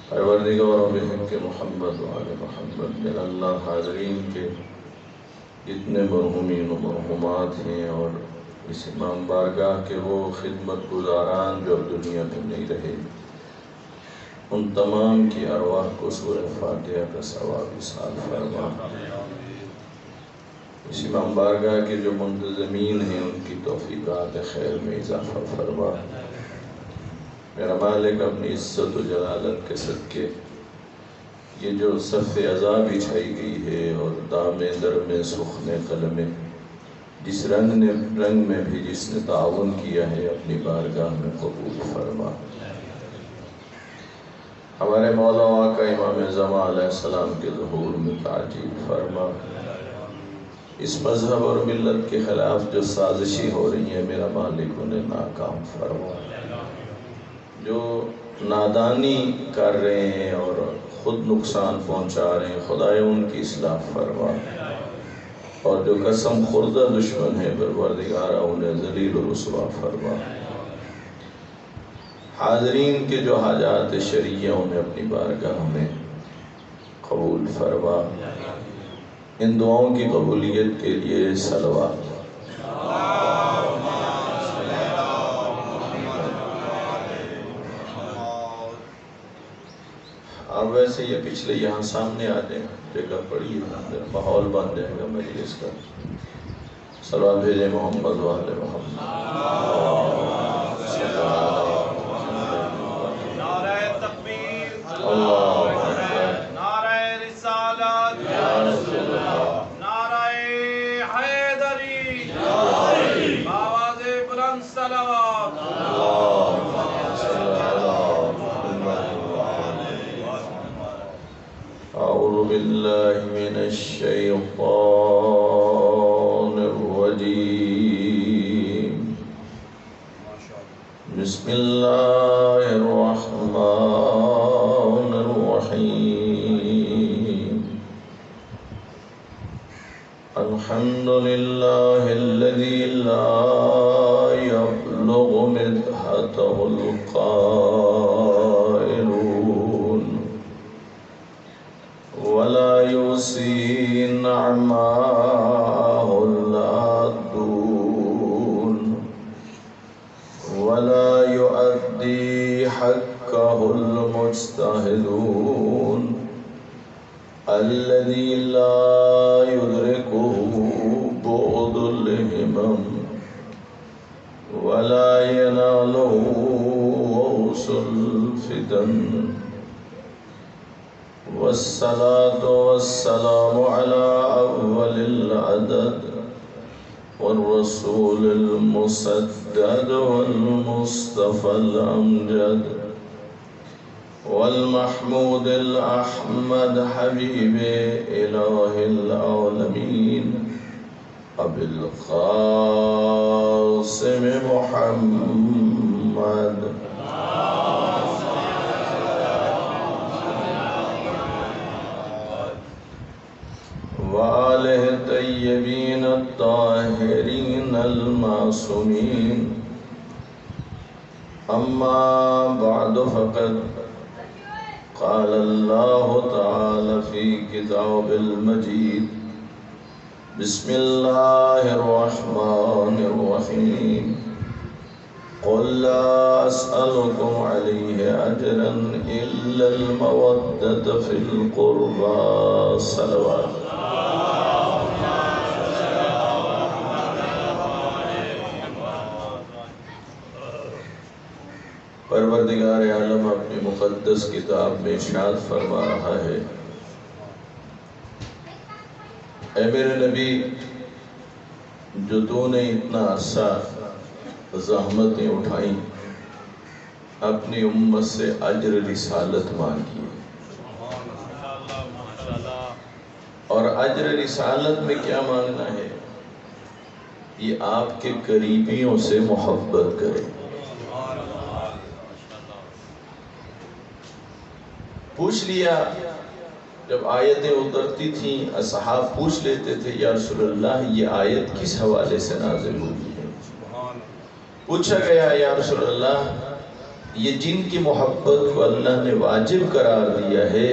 پروردگار و بحق محمد و آل محمد من اللہ حاضرین کے جتنے مرحومین و مرحومات ہیں اور اس امام بارگاہ کے وہ خدمت گزاران جو اب دنیا میں نہیں رہے، ان تمام کی ارواح کو سورہ فاتحہ کا ثواب ایصال فرما۔ اس امام بارگاہ کے جو منتظمین ہیں ان کی توفیقات خیر میں اضافہ فرما۔ میرا مالک اپنی عزت و جلالت کے صدقے یہ جو صف عزا بچھائی گئی ہے اور دام در میں سخن قلم، جس رنگ میں بھی جس نے تعاون کیا ہے اپنی بارگاہ میں قبول فرما۔ ہمارے مولا و آقا امام زمان علیہ السلام کے ظہور میں تعجیل فرما۔ اس مذہب اور ملت کے خلاف جو سازشی ہو رہی ہیں میرا مالک انہیں ناکام فرما۔ جو نادانی کر رہے ہیں اور خود نقصان پہنچا رہے ہیں خدایا ان کی اصلاح فرما، اور جو قسم خوردہ دشمن ہے پروردگارا انہیں ذلیل و رسوا فرما۔ حاضرین کے جو حاجات شرعیہ انہیں اپنی بارگاہ میں قبول فرما۔ ان دعاؤں کی قبولیت کے لیے صلوات۔ اب ویسے یہ پچھلے یہاں سامنے آ جائیں، جگہ پڑی ہے، ماحول بن جائے گا مجلس کا۔ صلوات بھیجے محمد و آل محمد۔ نعرہ تکبیر، اللہ اکبر، نعرہ رسالت، یا رسول اللہ، نعرہ حیدری، آواز بلند صلوات۔ أعوذ بالله من الشيطان الرجيم، بسم الله الرحمن الرحيم، الحمد لله الذي لا يبلغ مدحته القائلون ولا يوصي نعماه العادون ولا يؤدي حقه المجتهدون الذي لا يدركه بعد الهمم ولا يناله غوص الفتن، والصلاة والسلام على أول العدد والرسول المسدد والمصطفى الأمجد والمحمود الأحمد حبيب إله العالمين أبي القاسم محمد وآله الطيبين الطاهرين المعصومين، أما بعد فقد قال الله تعالى في كتاب المجيد، بسم الله الرحمن الرحيم، قل لا أسألكم عليه أجرا إلا المودة في القربى، صلوات۔ پروردگار عالم اپنی مقدس کتاب میں ارشاد فرما رہا ہے، اے میرے نبی، جو تو نے اتنا عرصہ زحمتیں اٹھائیں اپنی امت سے اجر رسالت مانگی، اور اجر رسالت میں کیا مانگنا ہے؟ یہ آپ کے قریبیوں سے محبت کرے۔ پوچھ لیا، جب آیتیں اترتی تھیں اصحاب پوچھ لیتے تھے یا رسول اللہ یہ آیت کس حوالے سے نازل ہوئی ہے؟ پوچھا گیا یا رسول اللہ یہ جن کی محبت کو اللہ نے واجب قرار دیا ہے،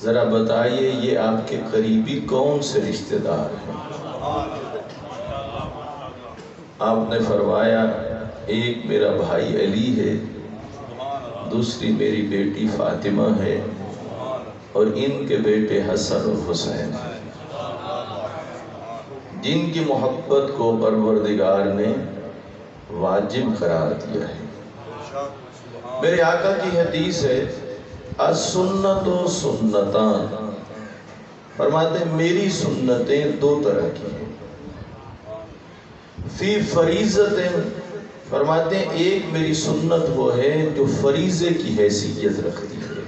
ذرا بتائیے یہ آپ کے قریبی کون سے رشتہ دار ہیں؟ آپ نے فرمایا ایک میرا بھائی علی ہے، دوسری میری بیٹی فاطمہ ہے، اور ان کے بیٹے حسن اور حسین ہیں، جن کی محبت کو پروردگار نے واجب قرار دیا ہے۔ میرے آقا کی حدیث ہے السنت و سنتان، فرماتے ہیں میری سنتیں دو طرح کی ہیں۔ فی فریضت، فرماتے ہیں ایک میری سنت وہ ہے جو فریضے کی حیثیت رکھتی ہے۔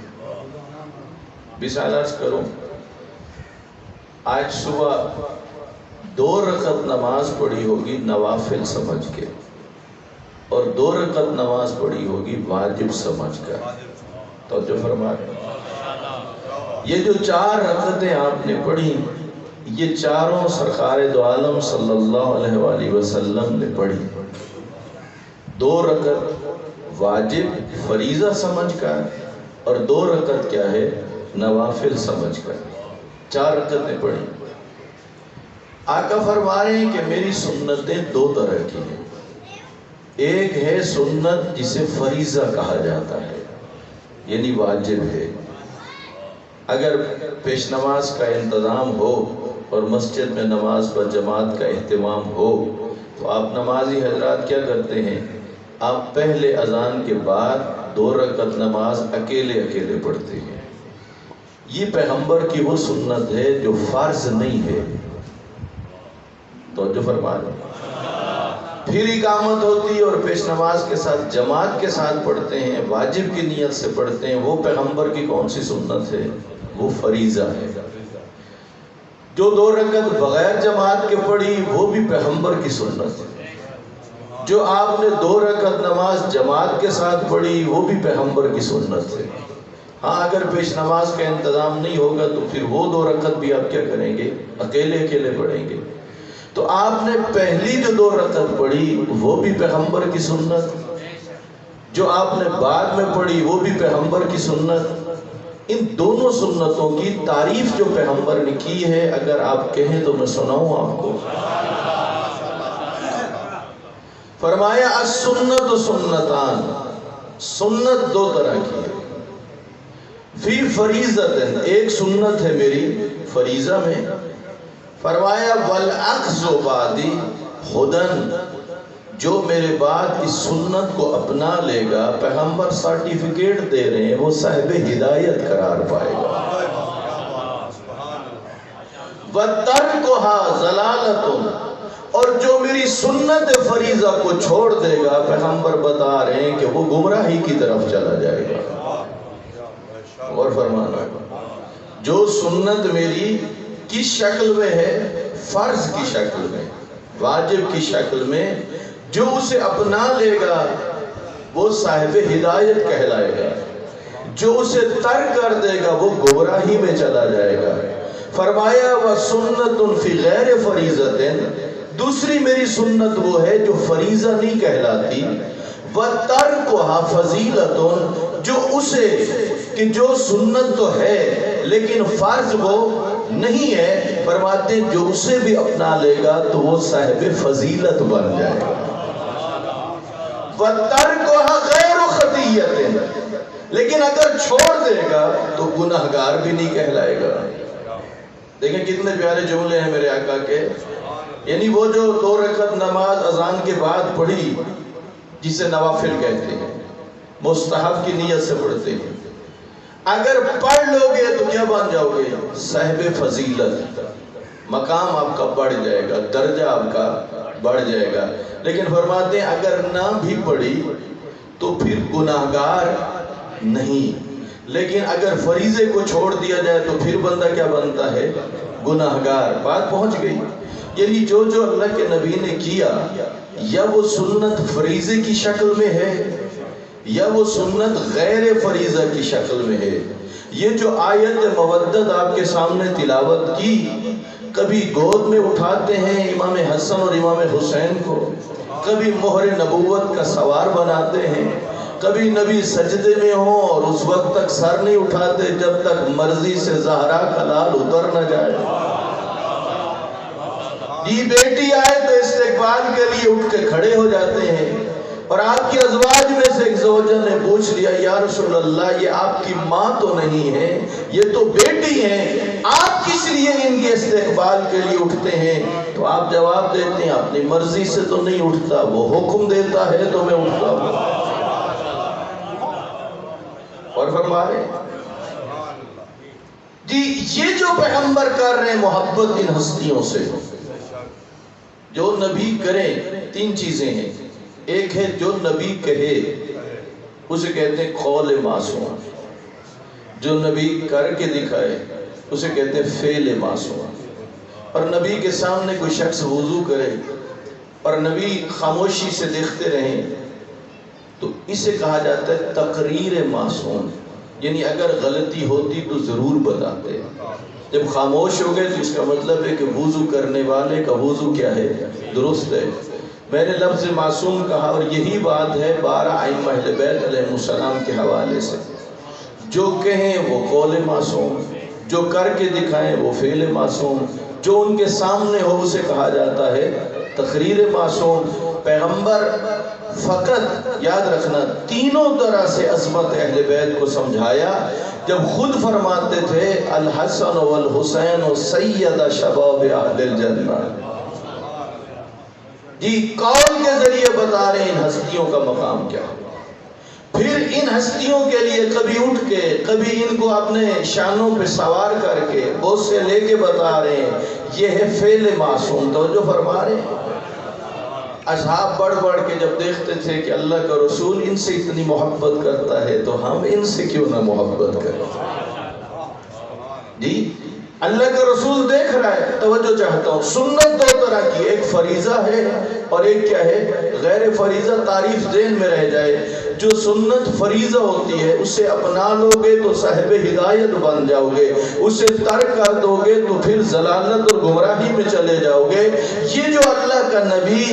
مثال عرض کروں، آج صبح 2 رکعت نماز پڑھی ہوگی نوافل سمجھ کے، اور 2 رکعت نماز پڑھی ہوگی واجب سمجھ کر۔ توجہ فرمائیں، یہ جو 4 رکعتیں آپ نے پڑھی، یہ چاروں سرکار دو عالم صلی اللہ علیہ وآلہ وسلم نے پڑھی۔ 2 رکعت واجب فریضہ سمجھ کر، اور 2 رکعت کیا ہے نوافل سمجھ کر، 4 رکعتیں پڑھی۔ آقا فرما رہے ہیں کہ میری سنتیں 2 طرح کی ہیں۔ ایک ہے سنت جسے فریضہ کہا جاتا ہے، یعنی واجب ہے۔ اگر پیش نماز کا انتظام ہو اور مسجد میں نماز پر جماعت کا اہتمام ہو تو آپ نمازی حضرات کیا کرتے ہیں، آپ پہلے اذان کے بعد 2 رکعت نماز اکیلے پڑھتے ہیں۔ یہ پیغمبر کی وہ سنت ہے جو فرض نہیں ہے۔ توجہ فرما لیں، پھر اقامت ہوتی اور پیش نماز کے ساتھ جماعت کے ساتھ پڑھتے ہیں، واجب کی نیت سے پڑھتے ہیں۔ وہ پیغمبر کی کون سی سنت ہے؟ وہ فریضہ ہے۔ جو 2 رکعت بغیر جماعت کے پڑھی وہ بھی پیغمبر کی سنت ہے۔ جو آپ نے 2 رکعت نماز جماعت کے ساتھ پڑھی وہ بھی پیغمبر کی سنت ہے۔ ہاں اگر پیش نماز کا انتظام نہیں ہوگا تو پھر وہ 2 رکعت بھی آپ کیا کریں گے، اکیلے پڑھیں گے۔ تو آپ نے پہلی جو 2 رکعت پڑھی وہ بھی پیغمبر کی سنت، جو آپ نے بعد میں پڑھی وہ بھی پیغمبر کی سنت۔ ان دونوں سنتوں کی تعریف جو پیغمبر نے کی ہے، اگر آپ کہیں تو میں سناؤں آپ کو۔ فرمایا السنت سنتان، سنت 2 طرح کی ہے۔ فی فریضت، ایک سنت ہے میری فریضہ میں۔ فرمایا والاخذ بعدی ہدن، جو میرے بعد اس سنت کو اپنا لے گا، پیغمبر سرٹیفکیٹ دے رہے ہیں، وہ صاحب ہدایت قرار پائے گا۔ وَتَرْكُهَا ضَلَالَةٌ، اور جو میری سنت فریضہ کو چھوڑ دے گا، پیغمبر بتا رہے ہیں کہ وہ گمراہی کی طرف چلا جائے گا۔ اور فرمانا، جو سنت میری کس شکل میں ہے؟ فرض کی شکل میں، واجب کی شکل میں، جو اسے اپنا لے گا وہ صاحب ہدایت کہلائے گا، جو اسے ترک کر دے گا وہ گمراہی میں چلا جائے گا۔ فرمایا وَسُنَّةٌ فِي غَيْرِ فَرِيضَةٍ، دوسری میری سنت وہ ہے جو فریضہ نہیں کہلاتی۔ وَتَرْكُهَا فَضِيلَةٌ، جو اسے کہ جو سنت تو ہے لیکن فرض وہ نہیں ہے، فرماتے ہیں جو اسے بھی اپنا لے گا تو وہ صاحب فضیلت بن جائے گا۔ وَتَرْكُهَا غَيْرُ خَطِيَّةٍ، لیکن اگر چھوڑ دے گا تو گناہگار بھی نہیں کہلائے گا۔ دیکھیں کتنے پیارے جملے ہیں میرے آقا کے، یعنی وہ جو 2 رکعت نماز اذان کے بعد پڑھی جسے نوافل کہتے ہیں، مستحب کی نیت سے پڑھتے ہیں، اگر پڑھ لو گے تو کیا بن جاؤ گے؟ صاحب فضیلت، مقام آپ کا بڑھ جائے گا، درجہ آپ کا بڑھ جائے گا۔ لیکن فرماتے ہیں اگر نہ بھی پڑھی تو پھر گناہگار نہیں، لیکن اگر فریضے کو چھوڑ دیا جائے تو پھر بندہ کیا بنتا ہے؟ گناہگار۔ بات پہنچ گئی؟ یعنی جو اللہ کے نبی نے کیا، یا وہ سنت فریضے کی شکل میں ہے یا وہ سنت غیر فریضہ کی شکل میں ہے۔ یہ جو آیت مودت آپ کے سامنے تلاوت کی، کبھی گود میں اٹھاتے ہیں امام حسن اور امام حسین کو، کبھی مہر نبوت کا سوار بناتے ہیں، کبھی نبی سجدے میں ہوں اور اس وقت تک سر نہیں اٹھاتے جب تک مرضی سے زہرا کا لال اتر نہ جائے. جی بیٹی آئے تو استقبال کے لیے اٹھ کے کھڑے ہو جاتے ہیں. اور آپ کی ازواج میں سے ایک زوجہ نے پوچھ لیا یا رسول اللہ یہ آپ کی ماں تو نہیں ہے, یہ تو بیٹی ہیں, آپ کس لیے ان کے استقبال کے لیے اٹھتے ہیں؟ تو آپ جواب دیتے ہیں اپنی مرضی سے تو نہیں اٹھتا, وہ حکم دیتا ہے تو میں اٹھتا ہوں. اور فرما رہے جی یہ جو پیغمبر کر رہے ہیں محبت ان ہستیوں سے, جو نبی کریں تین چیزیں ہیں. ایک ہے جو نبی کہے اسے کہتے ہیں قول معصوم, جو نبی کر کے دکھائے اسے کہتے ہیں فعل معصوم. اور نبی کے سامنے کوئی شخص وضو کرے اور نبی خاموشی سے دیکھتے رہیں تو اسے کہا جاتا ہے تقریر معصوم, یعنی اگر غلطی ہوتی تو ضرور بتاتے. جب خاموش ہو گئے تو اس کا مطلب ہے کہ وضو کرنے والے کا وضو کیا ہے, درست ہے. میں نے لفظ معصوم کہا اور یہی بات ہے 12 ائمہ اہل بیت علیہ السلام کے حوالے سے. جو کہیں وہ قول معصوم, جو کر کے دکھائیں وہ فعل معصوم, جو ان کے سامنے ہو اسے کہا جاتا ہے تقریر معصوم. پیغمبر فقط یاد رکھنا تینوں طرح سے عظمت اہل بیت کو سمجھایا جب خود فرماتے تھے الحسن والحسین سید شباب اہل الجنہ. جی قول کے ذریعے بتا رہے ہیں ان ہستیوں کا مقام کیا ہے. پھر ان ہستیوں کے لیے کبھی اٹھ کے کبھی ان کو اپنے شانوں پہ سوار کر کے بوجھ سے لے کے بتا رہے ہیں یہ ہے فعل معصوم. توجہ فرما رہے ہیں. اصحاب بڑھ بڑھ کے جب دیکھتے تھے کہ اللہ کا رسول ان سے اتنی محبت کرتا ہے تو ہم ان سے کیوں نہ محبت کریں. جی اللہ کا رسول دیکھ رہا ہے, توجہ چاہتا ہوں. سنت دو طرح کی, ایک فریضہ ہے اور ایک کیا ہے غیر فریضہ. تعریف ذہن میں رہ جائے. جو سنت فریضہ ہوتی ہے اسے اپنا لو گے تو صاحب ہدایت بن جاؤ گے, اسے ترک کر دو گے تو پھر ضلالت اور گمراہی میں چلے جاؤ گے. یہ جو اللہ کا نبی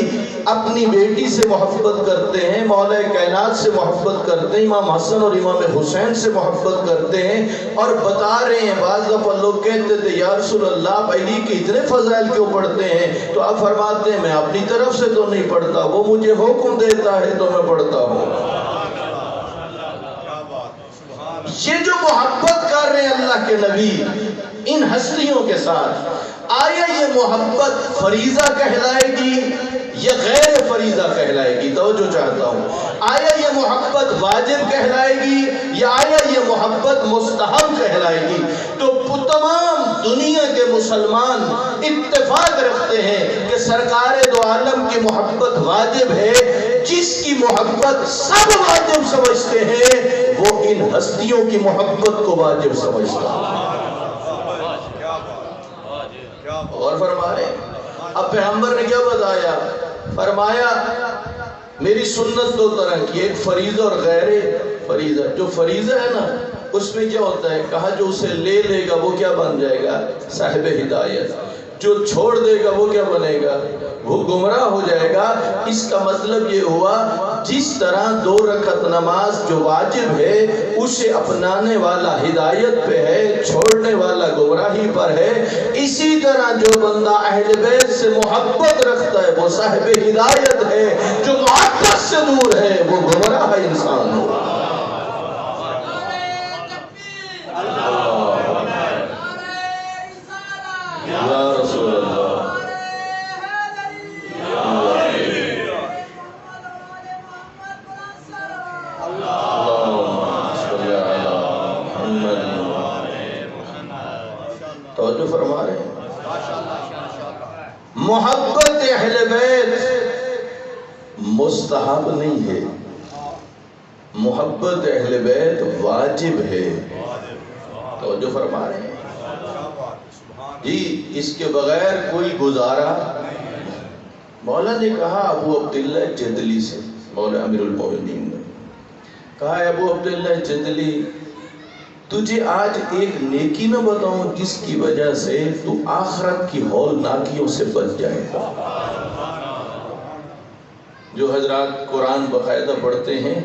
اپنی بیٹی سے محبت کرتے ہیں, مولا کائنات سے محبت کرتے ہیں, امام حسن اور امام حسین سے محبت کرتے ہیں اور بتا رہے ہیں. بعض دفعہ لوگ کہتے تھے یا رسول اللہ آپ علی کے اتنے فضائل کیوں پڑھتے ہیں؟ تو آپ فرماتے ہیں میں اپنی طرف سے تو نہیں پڑھتا, وہ مجھے حکم دیتا ہے تو میں پڑھتا ہوں. یہ جو محبت کر رہے ہیں اللہ کے نبی ان ہستیوں کے ساتھ, آیا یہ محبت فریضہ کہلائے گی یا غیر فریضہ کہلائے گی؟ توجہ چاہتا ہوں. آیا یہ محبت واجب کہلائے گی یا آیا یہ محبت مستحب کہلائے گی؟ تو تمام دنیا کے مسلمان اتفاق رکھتے ہیں کہ سرکار دو عالم کی محبت واجب ہے. جس کی محبت سب واجب سمجھتے ہیں وہ ان ہستیوں کی محبت کو واجب سمجھتا ہے. اور فرما رہے اب پیغمبر نے کیا بتایا؟ فرمایا میری سنت دو طرح کی, ایک فریضہ اور غیر فریضہ. جو فریضہ ہے نا اس میں کیا ہوتا ہے, کہا جو اسے لے لے گا وہ کیا بن جائے گا, صاحب ہدایت. جو چھوڑ دے گا وہ کیا بنے گا, وہ گمراہ ہو جائے گا. اس کا مطلب یہ ہوا جس طرح 2 رکعت نماز جو واجب ہے اسے اپنانے والا ہدایت پہ ہے, چھوڑنے والا گمراہی پر ہے, اسی طرح جو بندہ اہل بیت سے محبت رکھتا ہے وہ صاحب ہدایت ہے, جو معاقبت سے دور ہے وہ گمراہ انسان ہو. یا رسول اللہ توجہ فرما رہے ہیں. محبت اہل بیت مستحب نہیں ہے, محبت اہل بیت واجب ہے. توجہ فرما رہے ہیں جی, اس کے بغیر کوئی گزارا. مولا نے کہا ابو عبداللہ جدلی سے, مولا امیر المومنین نے کہا ابو عبداللہ جدلی تجھے آج ایک نیکی نہ بتاؤں جس کی وجہ سے تو آخرت کی ہولناکیوں سے بچ جائے گا. جو حضرات قرآن باقاعدہ پڑھتے ہیں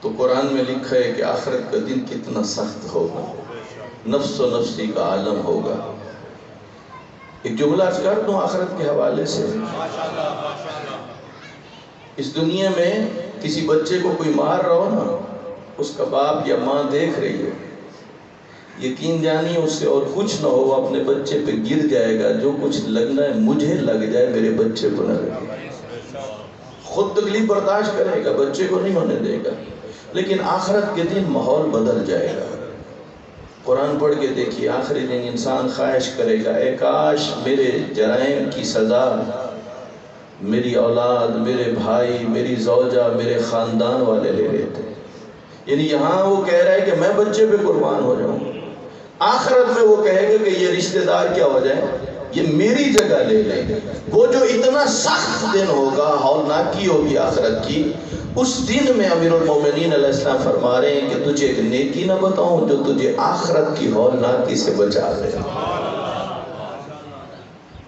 تو قرآن میں لکھا ہے کہ آخرت کا دن کتنا سخت ہوگا، نفس و نفسی کا عالم ہوگا۔ ایک جملہ عرض کر دوں آخرت کے حوالے سے۔ اس دنیا میں کسی بچے کو کوئی مار رہا ہو نا، اس کا باپ یا ماں دیکھ رہی ہے، یقین جانی اس سے اور کچھ نہ ہو، اپنے بچے پہ گر جائے گا، جو کچھ لگنا ہے مجھے لگ جائے، میرے بچے کو نہ لگے، خود تکلیف برداشت کرے گا، بچے کو نہیں ہونے دے گا۔ لیکن آخرت کے دن ماحول بدل جائے گا۔ قرآن پڑھ کے دیکھیے، آخری دن انسان خواہش کرے گا، اے کاش میرے جرائم کی سزا میری اولاد، میرے بھائی، میری زوجہ، میرے خاندان والے لے لیتے۔ یعنی یہاں وہ کہہ رہا ہے کہ میں بچے پہ قربان ہو جاؤں، آخرت میں وہ کہے گا کہ یہ رشتہ دار کیا ہو جائے، یہ میری جگہ لے لیں۔ وہ جو اتنا سخت دن ہوگا، ہولناکی ہوگی آخرت کی، اس دن میں امیر المومنین علیہ السلام فرما رہے ہیں کہ تجھے ایک نیکی نہ بتاؤں جو تجھے آخرت کی ہولناکی سے بچا لے۔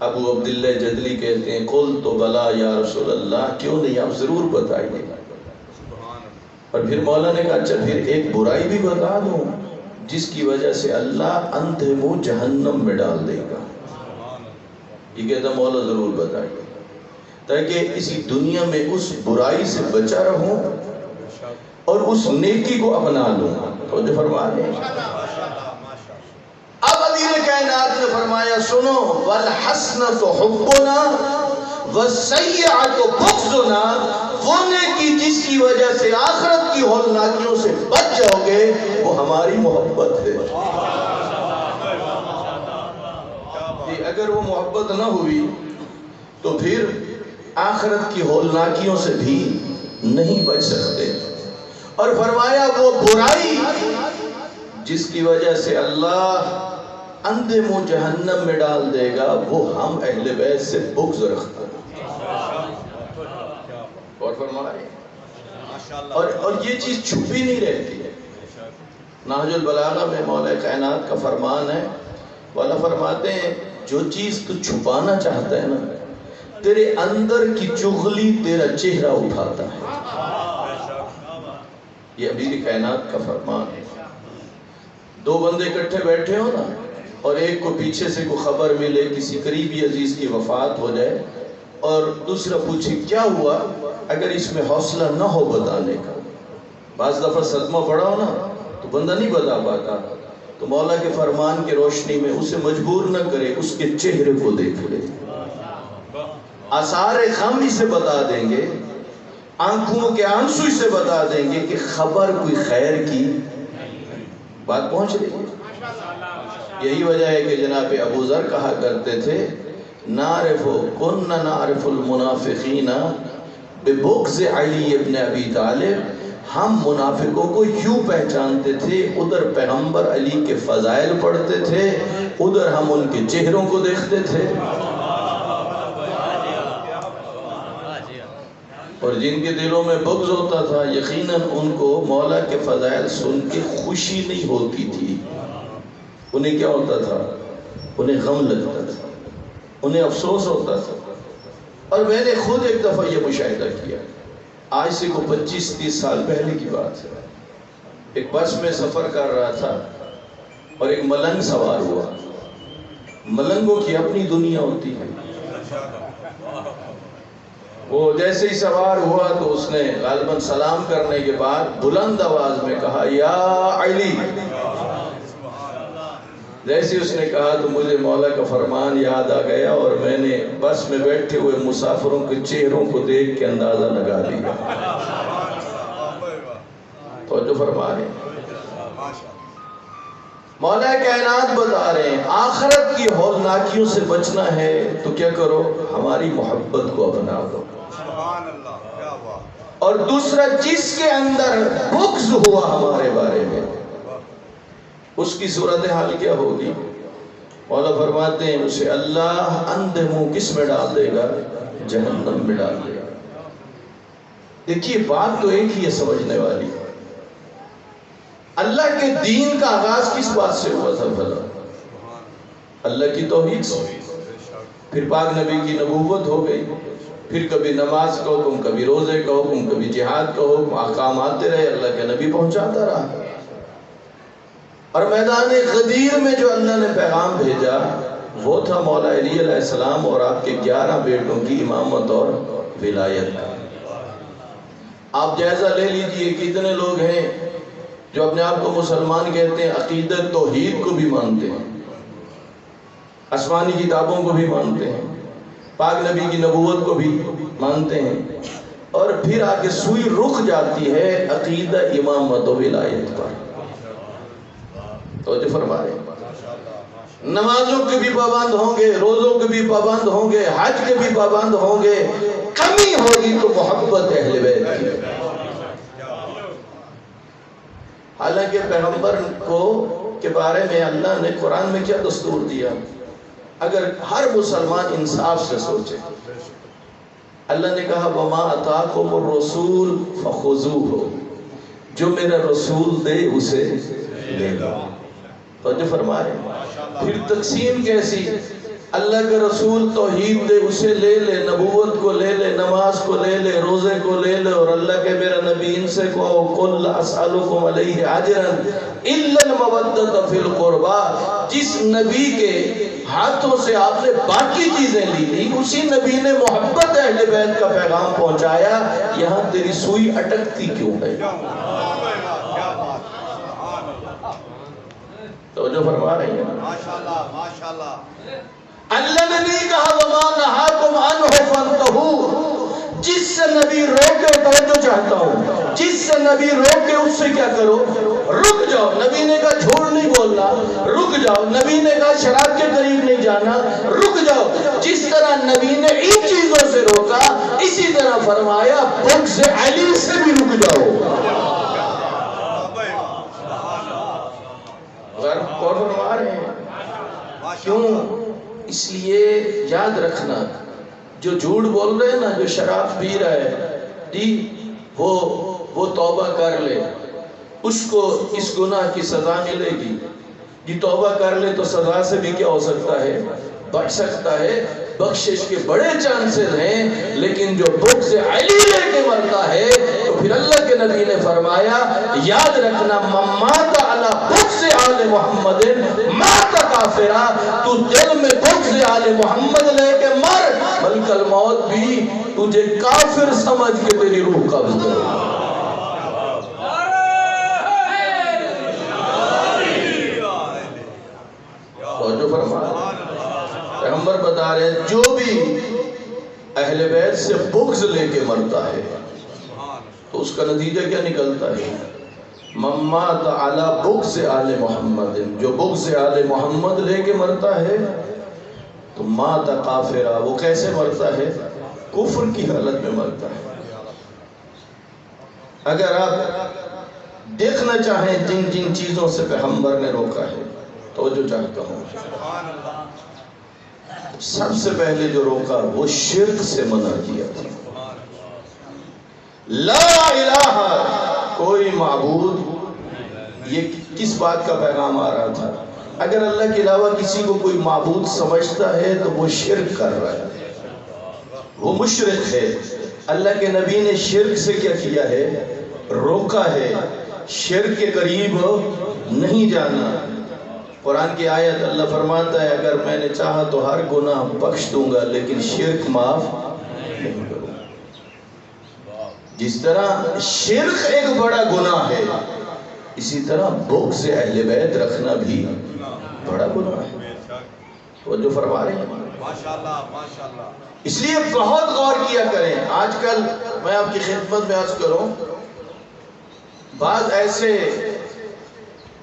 ابو عبداللہ جدلی کہتے ہیں قلت بلا یا رسول اللہ، کیوں نہیں، آپ ضرور بتائیے۔ اور پھر مولا نے کہا اچھا پھر ایک برائی بھی بتا دوں جس کی وجہ سے اللہ اندھے منہ جہنم میں ڈال دے گا۔ یہ کہتا مولا ضرور بتائیے، تاکہ اسی دنیا میں اس برائی سے بچا رہوں اور اس نیکی کو اپنا لوں۔ تو جو فرما رہے ہیں اب امیر کائنات نے فرمایا سنو، والحسنۃ حبنا والسیئۃ بغضنا، وہ نیکی جس کی وجہ سے آخرت کی ہولناکیوں سے بچ جاؤ گے وہ ہماری محبت ہے۔ اگر وہ محبت نہ ہوئی تو پھر آخرت کی ہولناکیوں سے بھی نہیں بچ سکتے۔ اور فرمایا وہ برائی جس کی وجہ سے اللہ اندھے منہ جہنم میں ڈال دے گا وہ ہم اہل بیت سے بغض رکھتے ہیں۔ اور فرمائے اور یہ چیز چھپی نہیں رہتی ہے۔ نہج البلاغہ میں مولا کائنات کا فرمان ہے، والا فرماتے ہیں جو چیز تو چھپانا چاہتا ہے نا، تیرے اندر کی چغلی تیرا چہرہ اٹھاتا ہے۔ یہ امیر کائنات کا فرمان ہے۔ دو بندے اکٹھے بیٹھے ہو نا، اور ایک کو پیچھے سے کوئی خبر ملے، کسی قریبی عزیز کی وفات ہو جائے، اور دوسرا پوچھے کیا ہوا، اگر اس میں حوصلہ نہ ہو بتانے کا، بعض دفعہ صدمہ پڑا ہو نا تو بندہ نہیں بتا پاتا، تو مولا کے فرمان کی روشنی میں اسے مجبور نہ کرے، اس کے چہرے کو دیکھ لے، آثار غم سے بتا دیں گے، آنکھوں کے آنسو سے بتا دیں گے کہ خبر کوئی خیر کی بات پہنچ رہی ہے۔ یہی وجہ ہے کہ جناب ابو ذر کہا کرتے تھے نعرف المنافقین ببغض علی ابن ابی طالب، ہم منافقوں کو یوں پہچانتے تھے، ادھر پیغمبر علی کے فضائل پڑھتے تھے، ادھر ہم ان کے چہروں کو دیکھتے تھے، اور جن کے دلوں میں بغض ہوتا تھا یقیناً ان کو مولا کے فضائل سن کے خوشی نہیں ہوتی تھی، انہیں کیا ہوتا تھا، انہیں غم لگتا تھا، انہیں افسوس ہوتا تھا۔ اور میں نے خود ایک دفعہ یہ مشاہدہ کیا، آج سے کو 25-30 سال پہلے کی بات ہے، ایک بس میں سفر کر رہا تھا اور ایک ملنگ سوار ہوا۔ ملنگوں کی اپنی دنیا ہوتی ہے، وہ جیسے ہی سوار ہوا تو اس نے غالباً سلام کرنے کے بعد بلند آواز میں کہا یا علی۔ جیسے اس نے کہا تو مجھے مولا کا فرمان یاد آ گیا، اور میں نے بس میں بیٹھے ہوئے مسافروں کے چہروں کو دیکھ کے اندازہ لگا لیا۔ توجہ فرما رہے ہیں، مولا کائنات بتا رہے ہیں آخرت کی ہولناکیوں سے بچنا ہے تو کیا کرو، ہماری محبت کو اپنا دو۔ اور دوسرا جس کے اندر بغض ہوا ہمارے بارے میں، اس کی صورتحال کیا ہوگی؟ مولا فرماتے ہیں اسے اللہ اندھے منہ کس میں ڈال دے گا، جہنم میں ڈال دے گا۔ دیکھیے بات تو ایک ہی ہے سمجھنے والی، اللہ کے دین کا آغاز کس بات سے ہوا تھا بھلا؟ اللہ کی توحید سے، پھر پاک نبی کی نبوت ہو گئی، پھر کبھی نماز کا حکم، کبھی روزے کا حکم، کبھی جہاد کا حکم، احکام آتے رہے، اللہ کے نبی پہنچاتا رہا۔ اور میدان غدیر میں جو اللہ نے پیغام بھیجا وہ تھا مولا علی علیہ السلام اور آپ کے 11 بیٹوں کی امامت اور ولایت کا۔ آپ جائزہ لے لیجئے کتنے لوگ ہیں جو اپنے آپ کو مسلمان کہتے ہیں، عقیدت توحید کو بھی مانتے ہیں، آسمانی کتابوں کو بھی مانتے ہیں، پاک نبی کی نبوت کو بھی مانتے ہیں، اور پھر آگے سوئی رخ جاتی ہے عقیدہ امامت و ولایت پر۔ توجہ فرما رہے ہیں، نمازوں کے بھی پابند ہوں گے، روزوں کے بھی پابند ہوں گے، حج کے بھی پابند ہوں گے، کمی ہوگی تو محبت اہل بیت کی۔ حالانکہ پیغمبر کو کے بارے میں اللہ نے قرآن میں کیا دستور دیا؟ اگر ہر مسلمان انصاف سے سوچے، اللہ نے کہا وَمَا أَتَاكُمُ الرَّسُولُ فَخُذُوهُ، جو میرا رسول دے اسے لے لو۔ توجہ فرما رہے ہیں، پھر تقسیم کیسی؟ اللہ کے رسول توحید دے اسے لے لے، نبوت کو لے لے، نماز کو لے لے، روزے کو لے لے، اور اللہ کے میرا نبی ان سے کہو قُلْ لَا أَسْأَلُكُمْ عَلَيْهِ أَجْرًا إِلَّا الْمَوَدَّةَ فِي الْقُرْبَى، جس نبی کے ہاتھوں سے آپ نے باقی چیزیں لی اسی نبی نے محبت اہل بیت کا پیغام پہنچایا، یہاں تیری سوئی اٹکتی کیوں ہے؟ توجہ فرما رہی ہیں، ماشاءاللہ ماشاءاللہ۔ اللہ نے نہیں کہا وَمَا نَهَاكُمْ عَنْهُ فَانْتَهُوا، جس سے نبی روکے، توجہ چاہتا ہوں، جس سے نبی روکے اس سے کیا کرو؟ رک جاؤ۔ نبی نے کہا جھوٹ نہیں بولنا، رک جاؤ۔ نبی نے کہا شراب کے قریب نہیں جانا، رک جاؤ۔ جس طرح نبی نے ان چیزوں سے روکا، اسی طرح فرمایا بغض علی سے بھی رک جاؤ۔ اور فرما رہے ہیں کیوں؟ اس لیے یاد رکھنا، جو جھوٹ بول رہے ہیں نا، جو شراب پی رہا ہے جی، وہ توبہ کر لے، اس کو اس گناہ کی سزا ملے گی جی۔ توبہ کر لے تو سزا سے بھی کیا ہو سکتا ہے؟ بچ سکتا ہے، بخشش کے بڑے چانسز ہیں۔ لیکن جو بغض علی لے کے مرتا ہے تو پھر اللہ کے نبی نے فرمایا یاد رکھنا من مات علی بغض آل محمد مات کافرا، تو دل میں بغض آل محمد لے کے مر، ملک الموت بھی تجھے کافر سمجھ کے تیری روح قبض کرے گا۔ توجہ فرما، پیغمبر بتا رہے ہیں جو بھی اہل بیت سے بغض لے کے مرتا ہے تو اس کا نتیجہ کیا نکلتا ہے؟ من مات علی بغض آل محمد، جو بغض آل محمد لے کے مرتا ہے تو مات کافرا، وہ کیسے مرتا ہے؟ کفر کی حالت میں مرتا ہے۔ اگر آپ دیکھنا چاہیں جن جن چیزوں سے پیغمبر نے روکا ہے، تو جو چاہتا ہوں، سب سے پہلے جو روکا وہ شرک سے منع کیا تھا۔ لا الہ، کوئی معبود، یہ کس بات کا پیغام آ رہا تھا؟ اگر اللہ کے علاوہ کسی کو کوئی معبود سمجھتا ہے تو وہ شرک کر رہا ہے، وہ مشرک ہے۔ اللہ کے نبی نے شرک سے کیا کیا ہے؟ روکا ہے، شرک کے قریب نہیں جانا۔ قرآن کی آیت اللہ فرماتا ہے اگر میں نے چاہا تو ہر گناہ بخش دوں گا لیکن شرک معاف نہیں کروں گا۔ جس طرح شرک ایک بڑا گناہ ہے، اسی طرح بغض اہل بیت رکھنا بھی بڑا گناہ ہے۔ وہ جو فرما رہے ہیں ماشاءاللہ ماشاءاللہ۔ اس لیے بہت غور کیا کریں۔ آج کل میں آپ کی خدمت میں عرض کروں، بعض ایسے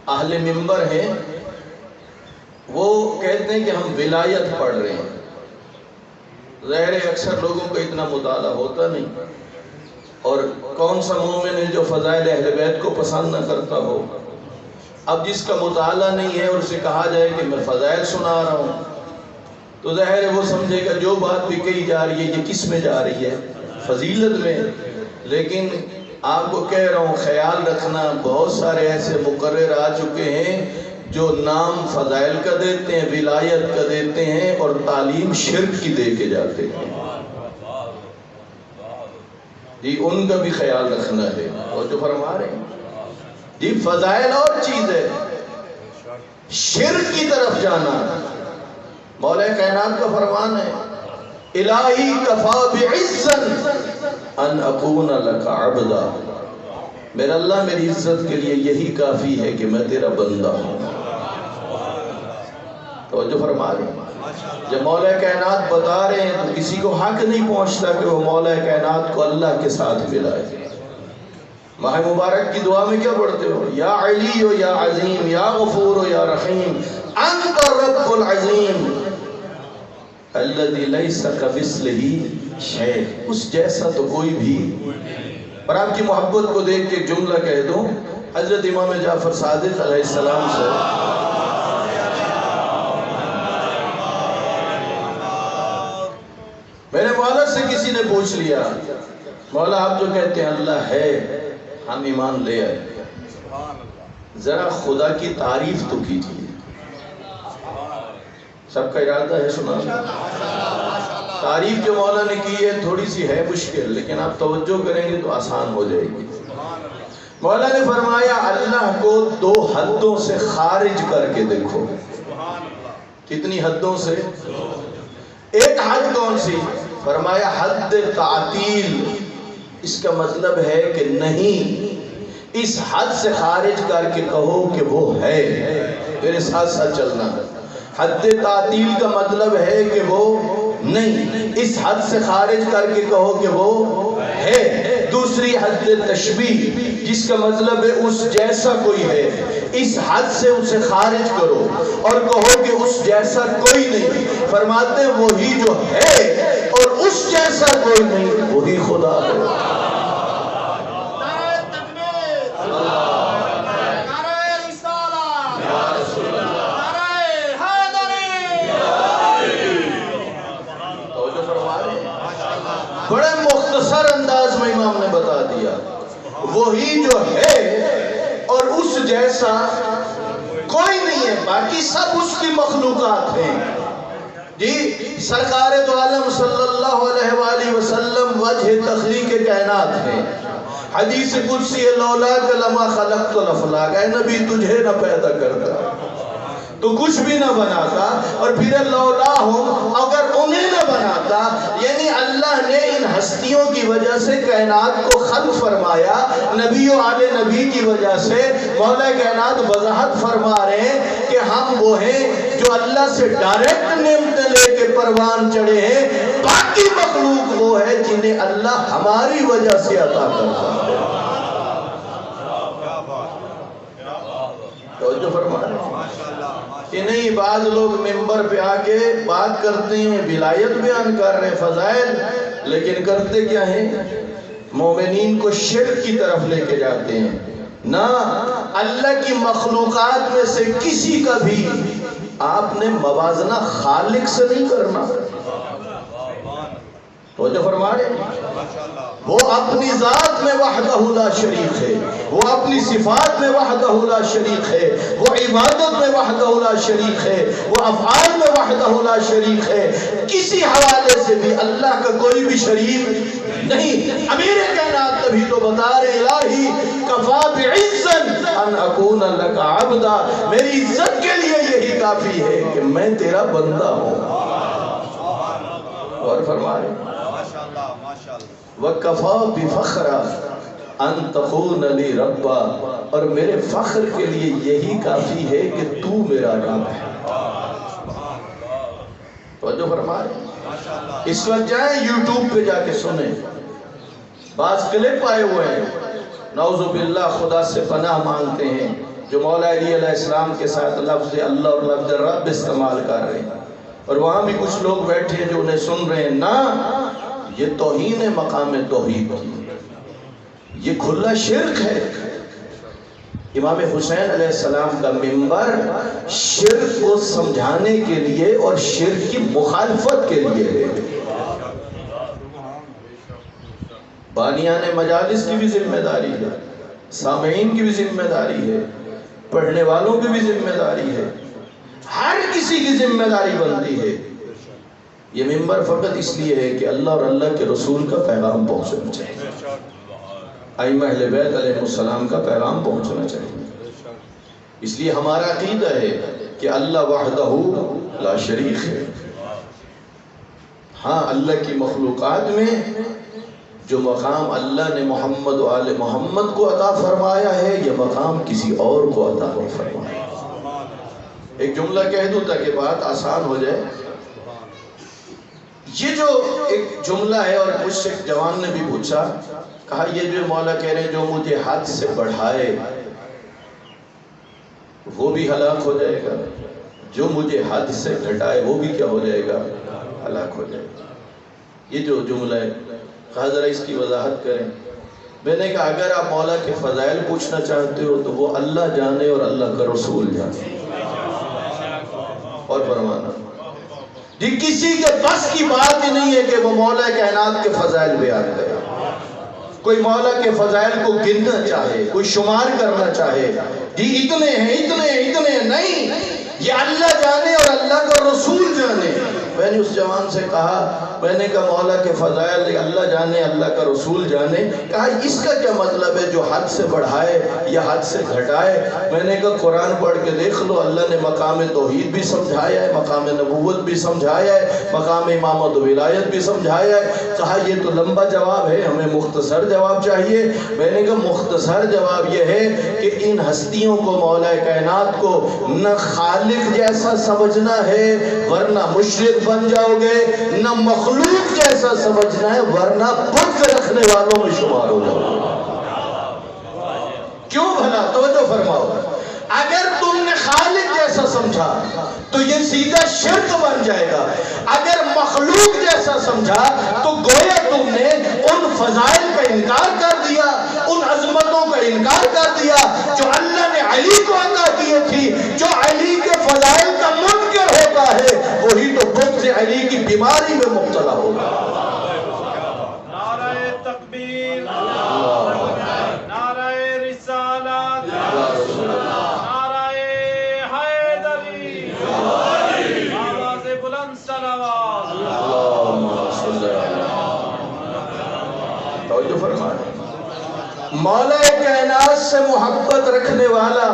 اہل منبر ہیں وہ کہتے ہیں کہ ہم ولایت پڑھ رہے ہیں۔ ظاہر ہے اکثر لوگوں کو اتنا مطالعہ ہوتا نہیں، اور کون سا مومن ہے جو فضائل اہل بیت کو پسند نہ کرتا ہو؟ اب جس کا مطالعہ نہیں ہے اور اسے کہا جائے کہ میں فضائل سنا رہا ہوں تو ظاہر ہے وہ سمجھے گا جو بات بھی کہی جا رہی ہے یہ کس میں جا رہی ہے؟ فضیلت میں۔ لیکن آپ کو کہہ رہا ہوں خیال رکھنا، بہت سارے ایسے مقرر آ چکے ہیں جو نام فضائل کا دیتے ہیں، ولایت کا دیتے ہیں، اور تعلیم شرک کی دے کے جاتے ہیں۔ جی ان کا بھی خیال رکھنا ہے، اور جو فرما رہے ہیں جی فضائل اور چیز ہے، شرک کی طرف جانا۔ مولا کائنات کا فرمان ہے الہی کفا بعزت ان اکون لک عبدا، میرا اللہ میری عزت کے لیے یہی کافی ہے کہ میں تیرا بندہ ہوں۔ تو جو فرما رہے ہیں جب مولا کائنات بتا رہے ہیں تو کسی کو حق نہیں پہنچتا کہ وہ مولا کائنات کو اللہ کے ساتھ ملائے۔ ماہ مبارک کی دعا میں کیا پڑھتے ہو؟ یا علی و یا عظیم، یا غفور و یا رحیم، انت رب العظیم الذی لیس کمثلہ شیء، اس جیسا تو کوئی بھی۔ اور آپ کی محبت کو دیکھ کے جملہ کہہ دوں، حضرت امام جعفر صادق علیہ السلام سے میرے مولا سے کسی نے پوچھ لیا مولا آپ جو کہتے ہیں اللہ ہے، ہم ایمان لے آئے، ذرا خدا کی تعریف تو کیجیے۔ سب کا ارادہ ہے سنا، تعریف جو مولا نے کی ہے تھوڑی سی ہے مشکل، لیکن آپ توجہ کریں گے تو آسان ہو جائے گی۔ مولا نے فرمایا اللہ کو دو حدوں سے خارج کر کے دیکھو۔ کتنی حدوں سے؟ ایک حد کون سی؟ فرمایا حد تعطیل، اس کا مطلب ہے کہ نہیں، اس حد سے خارج کر کے کہو کہ وہ ہے، میرے ساتھ ساتھ چلنا۔ حد تعطیل کا مطلب ہے کہ وہ نہیں، اس حد سے خارج کر کے کہو کہ وہ ہے۔ دوسری حد تشبیہ، جس کا مطلب ہے اس جیسا کوئی ہے، اس حد سے اسے خارج کرو اور کہو کہ اس جیسا کوئی نہیں۔ فرماتے وہی جو ہے اور اس جیسا کوئی نہیں وہی خدا ہے۔ بڑے مختصر انداز میں امام نے بتا دیا وہی جو ہے اور اس جیسا کوئی نہیں ہے، باقی سب اس کی مخلوقات ہیں۔ جی سرکار دو عالم صلی اللہ علیہ وآلہ وسلم وجہ تخلیق کائنات ہیں۔ حدیث قدسی لولاک لما خلقت الافلاک، اے نبی تجھے نہ پیدا کرتا تو کچھ بھی نہ بناتا، اور پھر لولاہم اگر انہیں نہ بناتا، یعنی اللہ نے ان ہستیوں کی وجہ سے کائنات کو خلق فرمایا، نبی و آل نبی کی وجہ سے مولا کائنات وضاحت فرما رہے ہیں کہ ہم وہ ہیں جو اللہ سے ڈائریکٹ نعمتیں لے کے پروان چڑھے ہیں، باقی مخلوق وہ ہے جنہیں اللہ ہماری وجہ سے عطا کرتا ہے۔ توجہ فرما رہے ہیں کہ نہیں، بعض لوگ ممبر پہ آ کے بات کرتے ہیں، ولایت بیان کر رہے ہیں، فضائل، لیکن کرتے کیا ہیں؟ مومنین کو شرک کی طرف لے کے جاتے ہیں۔ نہ، اللہ کی مخلوقات میں سے کسی کا بھی آپ نے موازنہ خالق سے نہیں کرنا۔ توجہ فرما رہے ہیں، وہ اپنی ذات میں وحدہ لا شریک ہے، وہ اپنی صفات میں وحدہ لا شریک ہے، وہ عبادت میں وحدہ لا شریک ہے، وہ افعال میں وحدہ لا شریک ہے، کسی حوالے سے بھی اللہ کا کوئی بھی شریک نہیں۔ امیر کائنات تبھی تو بتا رہے الہی کفا بعزت ان اکون لک عبدا، میری عزت کے لیے یہی کافی ہے کہ میں تیرا بندہ ہوں۔ اور فرما رہے ہیں وَكَفَى بِفَخْرَ أَن تَكُونَ لِي رَبًّا، اور میرے فخر کے لیے یہی کافی ہے کہ تو میرا رب ہے۔ توجہ فرما رہے ہیں، اس وقت جائیں یوٹیوب پہ جا کے سنیں، بعض کلپ آئے ہوئے ہیں، نعوذ باللہ خدا سے پناہ مانگتے ہیں، جو مولا علی علیہ السلام کے ساتھ لفظ اللہ اور لفظ رب استعمال کر رہے ہیں، اور وہاں بھی کچھ لوگ بیٹھے ہیں جو انہیں سن رہے ہیں۔ نہ، یہ توہین مقام توحید کی، یہ کھلا شرک ہے۔ امام حسین علیہ السلام کا منبر شرک کو سمجھانے کے لیے اور شرک کی مخالفت کے لیے ہے۔ بانیان مجالس کی بھی ذمہ داری ہے، سامعین کی بھی ذمہ داری ہے، پڑھنے والوں کی بھی ذمہ داری ہے، ہر کسی کی ذمہ داری بنتی ہے۔ یہ منبر فقط اس لیے ہے کہ اللہ اور اللہ کے رسول کا پیغام پہنچنا چاہیے۔ ائمہ اہل بیت علیہ السلام کا پیغام پہنچنا چاہیے۔ اس لیے ہمارا عقیدہ ہے کہ اللہ وحدہ لا شریک ہے۔ ہاں، اللہ کی مخلوقات میں جو مقام اللہ نے محمد و آل محمد کو عطا فرمایا ہے، یہ مقام کسی اور کو عطا فرمایا۔ ایک جملہ کہہ دوں تاکہ بات آسان ہو جائے۔ یہ جو ایک جملہ ہے، اور مجھ سے ایک جوان نے بھی پوچھا، کہا یہ جو مولا کہہ رہے ہیں جو مجھے حد سے بڑھائے وہ بھی ہلاک ہو جائے گا، جو مجھے حد سے گھٹائے وہ بھی کیا ہو جائے گا؟ ہلاک ہو جائے گا۔ یہ جو جملہ ہے، کہا ذرا اس کی وضاحت کریں۔ میں نے کہا اگر آپ مولا کے فضائل پوچھنا چاہتے ہو تو وہ اللہ جانے اور اللہ کا رسول جانے، اور فرمانا جی کسی کے بس کی بات ہی نہیں ہے کہ وہ مولا کائنات کے فضائل بیان کرے۔ کوئی مولا کے فضائل کو گننا چاہے، کوئی شمار کرنا چاہے، جی اتنے ہیں اتنے ہیں اتنے ہیں، نہیں، یہ اللہ جانے اور اللہ کا رسول جانے۔ میں نے اس جوان سے کہا، میں نے کہا مولا کے فضائل اللہ جانے اللہ کا رسول جانے، کہا اس کا کیا مطلب ہے جو حد سے بڑھائے یا حد سے گھٹائے؟ میں نے کہا قرآن پڑھ کے دیکھ لو، اللہ نے مقام توحید بھی سمجھایا ہے، مقام نبوت بھی سمجھایا ہے، مقام امامت و ولایت بھی سمجھایا ہے۔ کہا یہ تو لمبا جواب ہے، ہمیں مختصر جواب چاہیے۔ میں نے کہا مختصر جواب یہ ہے کہ ان ہستیوں کو، مولا کائنات کو، نہ خالق جیسا سمجھنا ہے ورنہ مشرک بن جاؤ گے، نہ مخلوق جیسا سمجھنا ہے ورنہ بت رکھنے والوں میں شمار ہو جاؤ گے۔ کیوں بھلا؟ توجہ فرماؤ، اگر تم نے خالق جیسا سمجھا تو یہ سیدھا شرک بن جائے گا، اگر مخلوق جیسا سمجھا تو گویا تم نے ان فضائل کا انکار کر دیا، ان عظمتوں کا انکار کر دیا جو اللہ نے علی کو عطا کی تھی۔ جو علی کے فضائل کا منکر ہوتا ہے وہی تو بت سے علی کی بیماری میں مبتلا ہوگا۔ نعرہ تکبیر، نعرہ رسالت، نعرہ حیدری، آواز بلند صلوات۔ توجہ فرمائیں، مولا کائنات سے محبت رکھنے والا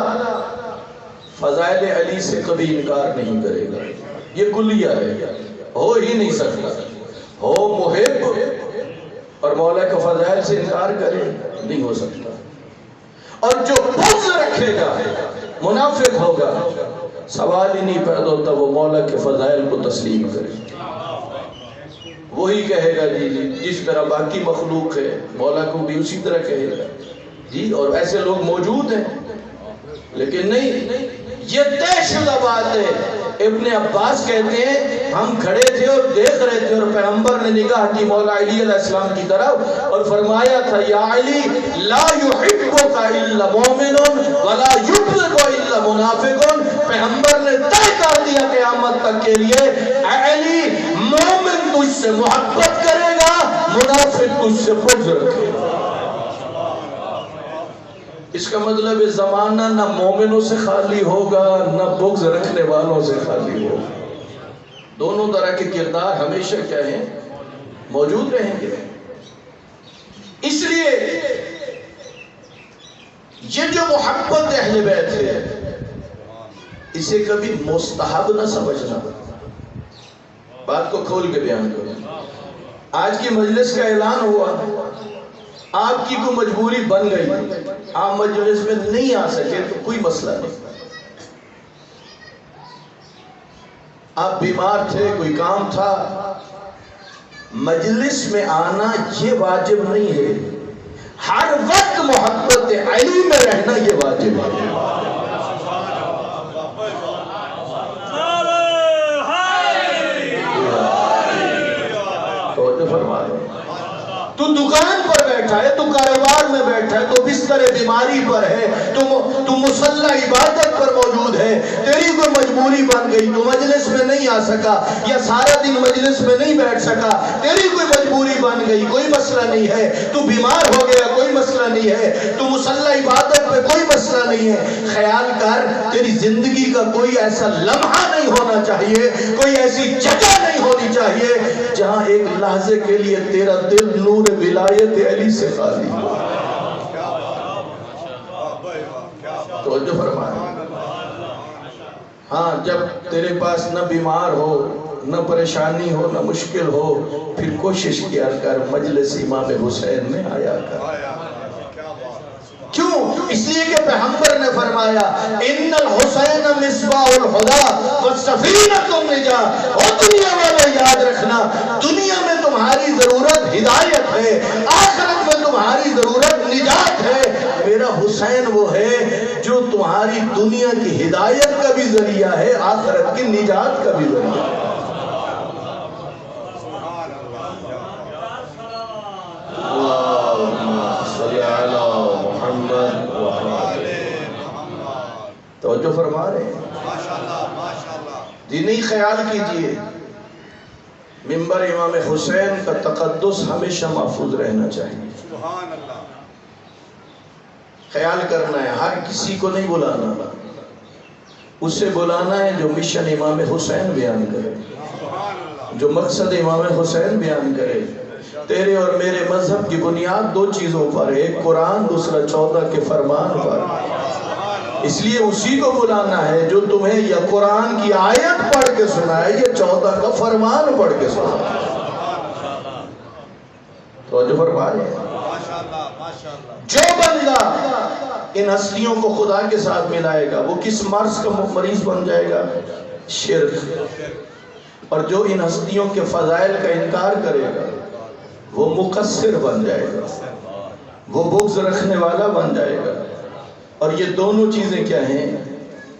فضائل علی سے کبھی انکار نہیں کرے گا۔ یہ کلیہ ہے، ہو ہی نہیں سکتا۔ ہو محب اور مولا کے فضائل سے انکار کرے، نہیں ہو سکتا۔ اور جو بغض رکھے گا منافق ہوگا، سوال ہی نہیں پیدا ہوتا وہ مولا کے فضائل کو تسلیم کرے۔ وہی کہے گا جی جس طرح باقی مخلوق ہے مولا کو بھی اسی طرح کہے گا جی، اور ایسے لوگ موجود ہیں، لیکن نہیں، یہ طے شدہ بات ہے۔ ابن عباس کہتے ہیں ہم کھڑے تھے اور دیکھ رہے تھے اور پیغمبر نے نگاہ کی مولا علی علیہ السلام کی طرف اور فرمایا تھا یا علی لا یحبک الا مومن ولا یبغضک الا منافق۔ پیغمبر نے طے کر دیا قیامت تک کے لیے، اے علی مومن تجھ سے محبت کرے گا، منافق تجھ سے بغض رکھے گا۔ اس کا مطلب زمانہ نہ مومنوں سے خالی ہوگا نہ بغض رکھنے والوں سے خالی ہوگا۔ دونوں طرح کے کردار ہمیشہ کیا ہیں؟ موجود رہیں گے۔ اس لیے یہ جو محبت اہل بیت ہے اسے کبھی مستحب نہ سمجھنا۔ بات کو کھول کے بیان کروں، آج کی مجلس کا اعلان ہوا، آپ کی کوئی مجبوری بن گئی، آپ مجلس میں نہیں آ سکے تو کوئی مسئلہ نہیں۔ آپ بیمار تھے، کوئی کام تھا، مجلس میں آنا یہ واجب نہیں ہے، ہر وقت محبت علی میں رہنا یہ واجب ہے۔ تو دکان پر بیٹھا ہے، تو کاروبار میں بیٹھا ہے، تو بستر بیماری پر ہے، تو مصلی عبادت پر موجود ہے، تیری کوئی مجبوری بن گئی تو مجلس میں نہیں آ سکا یا سارا دن مجلس میں نہیں بیٹھ سکا، تیری کوئی مجبوری بن گئی، کوئی مسئلہ نہیں ہے۔ تو بیمار ہو گیا، کوئی مسئلہ نہیں ہے۔ تو مصلی عبادت پہ کوئی مسئلہ نہیں ہے۔ خیال کر تیری زندگی کا کوئی ایسا لمحہ نہیں ہونا چاہیے، کوئی ایسی جگہ نہیں ہونی چاہیے جہاں ایک لحظے کے لیے تیرا دل نور ولایت علی سے خالی ہو۔ توجہ فرمائے. ہاں جب تیرے پاس نہ بیمار ہو، نہ پریشانی ہو، نہ مشکل ہو، پھر کوشش کیا کر مجلس امام حسین میں آیا کر. کیوں؟ اس لیے کہ پیغمبر نے فرمایا ان الحسین مصباح الہدی والسفینۃ النجاۃ. اور دنیا والے یاد رکھنا، دنیا میں تمہاری ضرورت ہدایت ہے، آخرت میں تمہاری ضرورت نجات ہے. میرا حسین وہ ہے جو تمہاری دنیا کی ہدایت کا بھی ذریعہ ہے، آخرت کی نجات کا بھی ذریعہ ہے. توجہ فرما رہے ہیں جی. نہیں خیال کیجئے، منبر امام حسین کا تقدس ہمیشہ محفوظ رہنا چاہیے. خیال کرنا ہے، ہر کسی کو نہیں بلانا، اسے بلانا ہے جو مشن امام حسین بیان کرے، جو مقصد امام حسین بیان کرے. تیرے اور میرے مذہب کی بنیاد دو چیزوں پر، ایک قرآن، دوسرا 14 کے فرمان پر. اس لیے اسی کو بلانا ہے جو تمہیں یا قرآن کی آیت پڑھ کے سنائے یا 14 کا فرمان پڑھ کے سنائے. توجہ فرما رہے ہیں. جو بندہ ان ہستیوں کو خدا کے ساتھ ملائے گا وہ کس مرض کا مریض بن جائے گا؟ شرک. اور جو ان ہستیوں کے فضائل کا انکار کرے گا وہ مقصر بن جائے گا، وہ بغض رکھنے والا بن جائے گا. اور یہ دونوں چیزیں کیا ہیں؟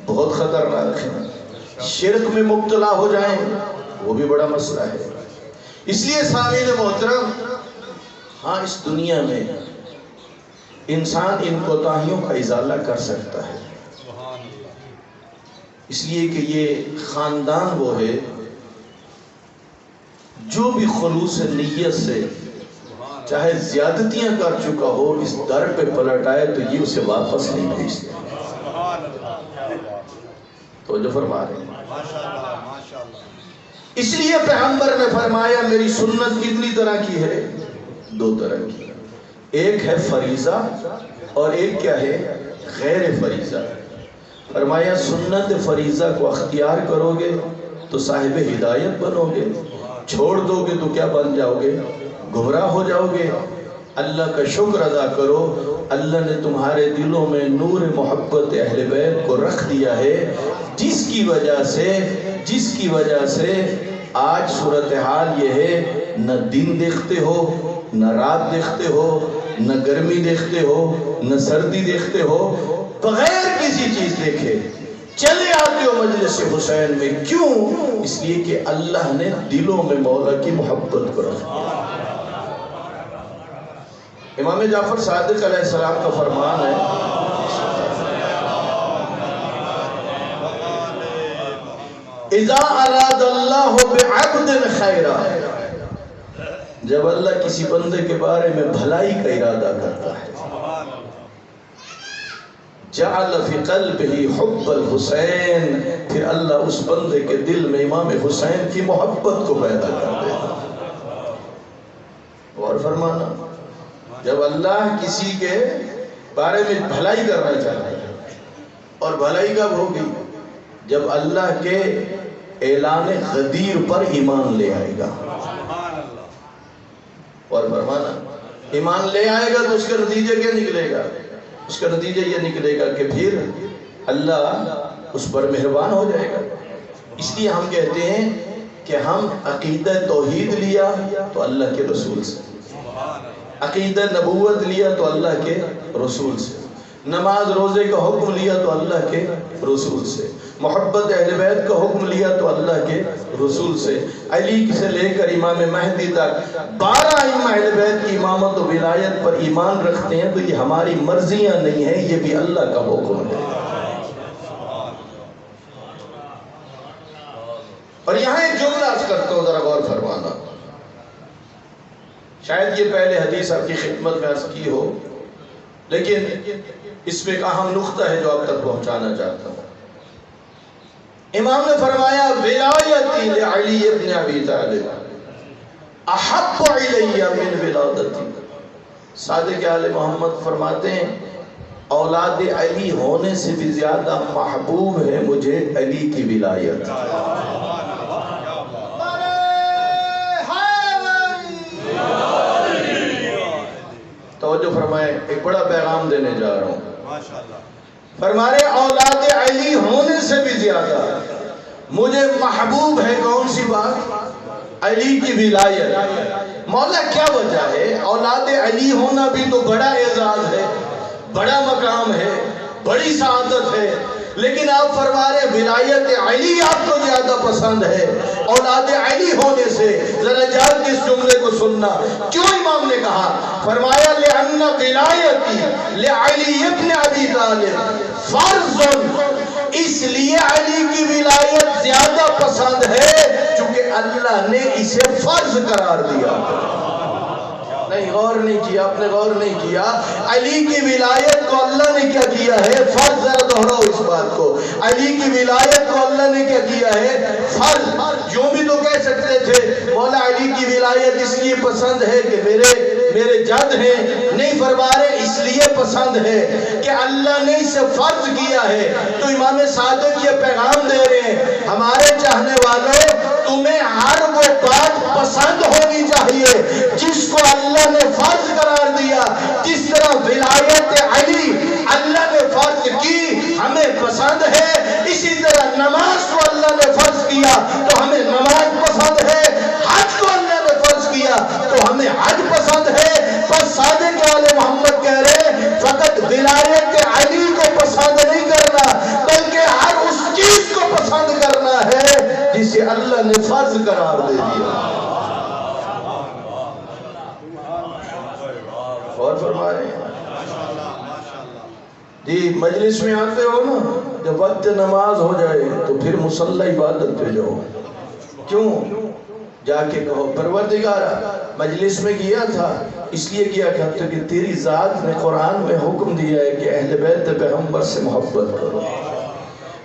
بہت خطرناک ہیں. شرک میں مبتلا ہو جائیں وہ بھی بڑا مسئلہ ہے. اس لیے سامعین محترم، ہاں اس دنیا میں انسان ان کوتاہیوں کا ازالہ کر سکتا ہے، اس لیے کہ یہ خاندان وہ ہے جو بھی خلوص نیت سے چاہے زیادتیاں کر چکا ہو، اس در پہ پلٹ آئے تو یہ اسے واپس نہیں بھیجتے. توجہ فرما رہے ہیں. اس لیے پیغمبر نے فرمایا میری سنت کتنی طرح کی ہے؟ 2 طرح کی. ایک ہے فریضہ اور ایک کیا ہے؟ غیر فریضہ. فرمایا سنت فریضہ کو اختیار کرو گے تو صاحب ہدایت بنو گے، چھوڑ دو گے تو کیا بن جاؤ گے؟ گمراہ ہو جاؤ گے. اللہ کا شکر ادا کرو، اللہ نے تمہارے دلوں میں نور محبت اہل بیت کو رکھ دیا ہے، جس کی وجہ سے آج صورتحال یہ ہے نہ دن دیکھتے ہو، نہ رات دیکھتے ہو، نہ گرمی دیکھتے ہو، نہ سردی دیکھتے ہو، بغیر کسی چیز دیکھے چلے آتے ہو مجلس حسین میں. کیوں؟ اس لیے کہ اللہ نے دلوں میں مولا کی محبت کو رکھ دیا. امام جعفر صادق علیہ السلام کا فرمان ہے اذا اراد اللہ بعبد خیرا، جب اللہ کسی بندے کے بارے میں بھلائی کا ارادہ کرتا ہے، جعل فی قلبہ حب الحسین، پھر اللہ اس بندے کے دل میں امام حسین کی محبت کو پیدا کر دیتا. اور فرمانا جب اللہ کسی کے بارے میں بھلائی کرنا چاہتا ہے، اور بھلائی کب ہوگی؟ جب اللہ کے اعلان غدیر پر ایمان لے آئے گا. اور فرمانا ایمان لے آئے گا تو اس کا نتیجہ کیا نکلے گا؟ اس کا نتیجہ یہ نکلے گا کہ پھر اللہ اس پر مہربان ہو جائے گا. اس لیے ہم کہتے ہیں کہ ہم عقیدہ توحید لیا تو اللہ کے رسول سے، عقیدہ نبوت لیا تو اللہ کے رسول سے، نماز روزے کا حکم لیا تو اللہ کے رسول سے، محبت اہل بیت کا حکم لیا تو اللہ کے رسول سے، علی سے لے کر امام مہدی تک 12 ائمہ اہل بیت کی امامت و ولایت پر ایمان رکھتے ہیں. تو یہ ہماری مرضیاں نہیں ہیں، یہ بھی اللہ کا حکم ہے. اور یہاں ایک جملہ عرض کرتا ہوں، ذرا غور فرمانا. شاید یہ پہلے حدیث آپ کی خدمت میں عرض کی ہو، لیکن اس میں ایک اہم نقطہ ہے جو آپ تک پہنچانا چاہتا ہوں. امام نے فرمایا ولایتی لعلی ابن ابی طالب احب علی من ولادتی. صادق آل محمد فرماتے ہیں اولاد علی ہونے سے بھی زیادہ محبوب ہے مجھے علی کی ولایت۔ توجہ فرمائیں، ایک بڑا پیغام دینے جا رہا ہوں۔ فرمائے اولاد علی ہونے سے بھی زیادہ مجھے محبوب ہے کون سی بات؟ علی کی ولایت۔ مولا کیا وجہ ہے؟ اولاد علی ہونا بھی تو بڑا اعزاز ہے، بڑا مقام ہے، بڑی سعادت ہے، لیکن آپ فرما رہے ولایت علی آپ کو زیادہ پسند ہے اولاد علی ہونے سے۔ ذرا جان کے اس جملے کو سننا، کیوں امام نے کہا؟ فرمایا لِأَنَّ وِلَایَتِي لِعَلِيِّ ابْنِ أَبِي طَالِبٍ فرضٌ، اس لیے علی کی ولایت زیادہ پسند ہے چونکہ اللہ نے اسے فرض قرار دیا۔ نہیں، غور نہیں کیا، آپ نے غور نہیں کیا۔ علی کی ولایت کو اللہ نے کیا کیا ہے؟ فرض۔ ذرا دہراؤ اس بات کو، علی کی ولایت کو اللہ نے کیا کیا ہے؟ فرض۔ یوں بھی تو کہہ سکتے تھے مولا علی کی ولایت اس لیے پسند ہے کہ میرے جد ہیں، نہیں فرما رہے اس لیے پسند ہے کہ اللہ نے اسے فرض کیا ہے۔ تو امام صادق یہ پیغام دے رہے ہیں ہمارے چاہنے والوں، تمہیں ہر وہ بات پسند ہونی چاہیے جس کو اللہ نے فرض قرار دیا۔ جس طرح ولایت علی اللہ نے فرض کی ہمیں پسند ہے، اسی طرح نماز کو اللہ نے فرض کیا تو ہمیں نماز پسند ہے، حج کو اللہ نے فرض کیا تو ہمیں حج پسند ہے۔ بس صادق آل محمد کہہ رہے فقط ولایت علی کو پسند نہیں کرنا بلکہ ہر اس چیز کو پسند کرنا ہے جسے اللہ نے فرض قرار دے دیا۔ اور فرما رہے ہیں جی، مجلس میں آتے ہو نا، جب وقت نماز ہو جائے تو پھر مصلی عبادت پہ جاؤ۔ کیوں؟ جا کے کہو پروردگارا مجلس میں کیا تھا اس لیے کیا کرتے کہ تیری ذات نے قرآن میں حکم دیا ہے کہ اہل بیت پیغمبر سے محبت کرو۔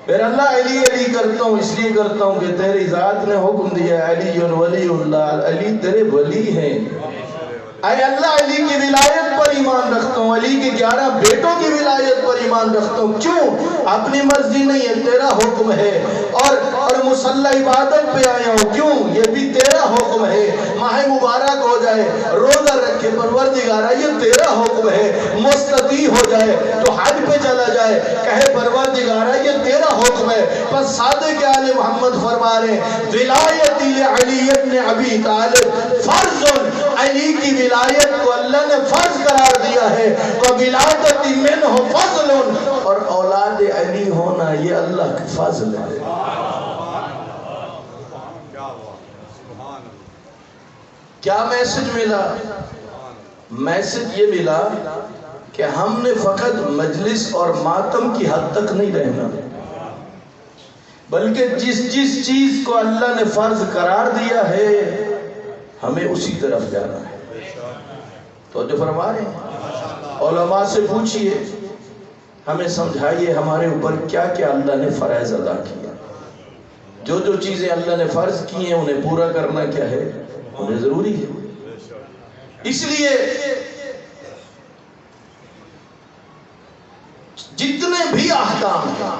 پھر اللہ علی علی کرتا ہوں اس لیے کرتا ہوں کہ تیری ذات نے حکم دیا ہے علی ولی اللہ، علی تیرے ولی ہیں۔ اے اللہ علی کی ولایت پر ایمان رکھتا ہوں، علی کے 11 بیٹوں کی ولایت پر ایمان رکھتا ہوں۔ کیوں؟ اپنی مرضی نہیں ہے، تیرا حکم ہے۔ اور مصلی عبادت پہ آیا ہوں، کیوں؟ یہ بھی تیرا حکم ہے۔ ماہ مبارک ہو جائے، روزہ رکھے پروردگارہ یہ تیرا حکم ہے۔ مستطیع ہو جائے تو حج پہ چلا جائے، کہے پروردگارہ یہ تیرا حکم ہے۔ بس صادق آل محمد فرما رہے ولایتی لعلی ابن ابی طالب فرض، علی کی ولایت کو اللہ نے فرض قرار دیا ہے۔ وَوِلَادَتِ مِنْهُ فَضْلٌ، اور اولاد علی ہونا یہ اللہ کا فضل ہے۔ کیا میسج ملا؟ میسج یہ ملا کہ ہم نے فقط مجلس اور ماتم کی حد تک نہیں رہنا، بلکہ جس چیز کو اللہ نے فرض قرار دیا ہے ہمیں اسی طرف جانا ہے۔ تو جو فرما رہے ہیں علماء سے پوچھئے، ہمیں سمجھائیے ہمارے اوپر کیا کیا اللہ نے فرائض ادا کیا۔ جو چیزیں اللہ نے فرض کی ہیں انہیں پورا کرنا کیا ہے؟ انہیں ضروری ہے۔ اس لیے جتنے بھی احکام ہیں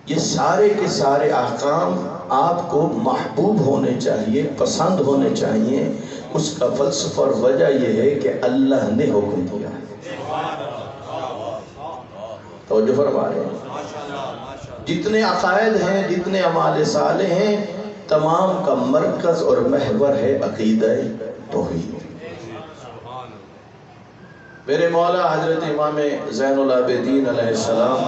یہ سارے کے سارے احکام آپ کو محبوب ہونے چاہیے، پسند ہونے چاہیے۔ اس کا فلسفہ اور وجہ یہ ہے کہ اللہ نے حکم دیا ہے۔ توجہ فرما رہے ہیں جتنے عقائد ہیں، جتنے اعمال صالح ہیں، تمام کا مرکز اور محور ہے عقیدہ توحید۔ میرے مولا حضرت امام زین العابدین علیہ السلام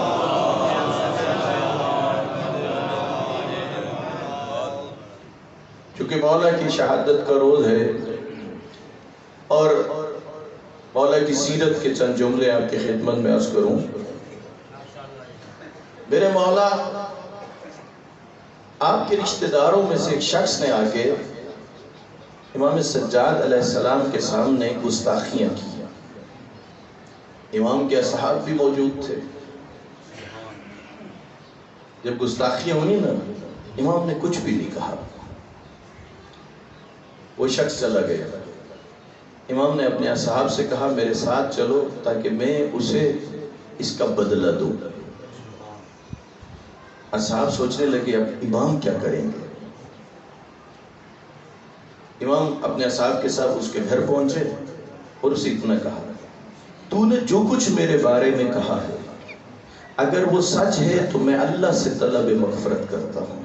چونکہ مولا کی شہادت کا روز ہے اور مولا کی سیرت کے چند جملے آپ کی خدمت میں عرض کروں۔ میرے مولا آپ کے رشتہ داروں میں سے ایک شخص نے آ کے امام سجاد علیہ السلام کے سامنے گستاخیاں کی۔ امام کے اصحاب بھی موجود تھے۔ جب گستاخیاں ہوئی نا، امام نے کچھ بھی نہیں کہا، وہ شخص چلا گیا۔ امام نے اپنے اصحاب سے کہا میرے ساتھ چلو تاکہ میں اسے اس کا بدلہ دوں۔ اصحاب سوچنے لگے اب امام کیا کریں گے۔ امام اپنے اصحاب کے ساتھ اس کے گھر پہنچے اور اسے اتنا کہا تو نے جو کچھ میرے بارے میں کہا ہے اگر وہ سچ ہے تو میں اللہ سے طلب مغفرت کرتا ہوں،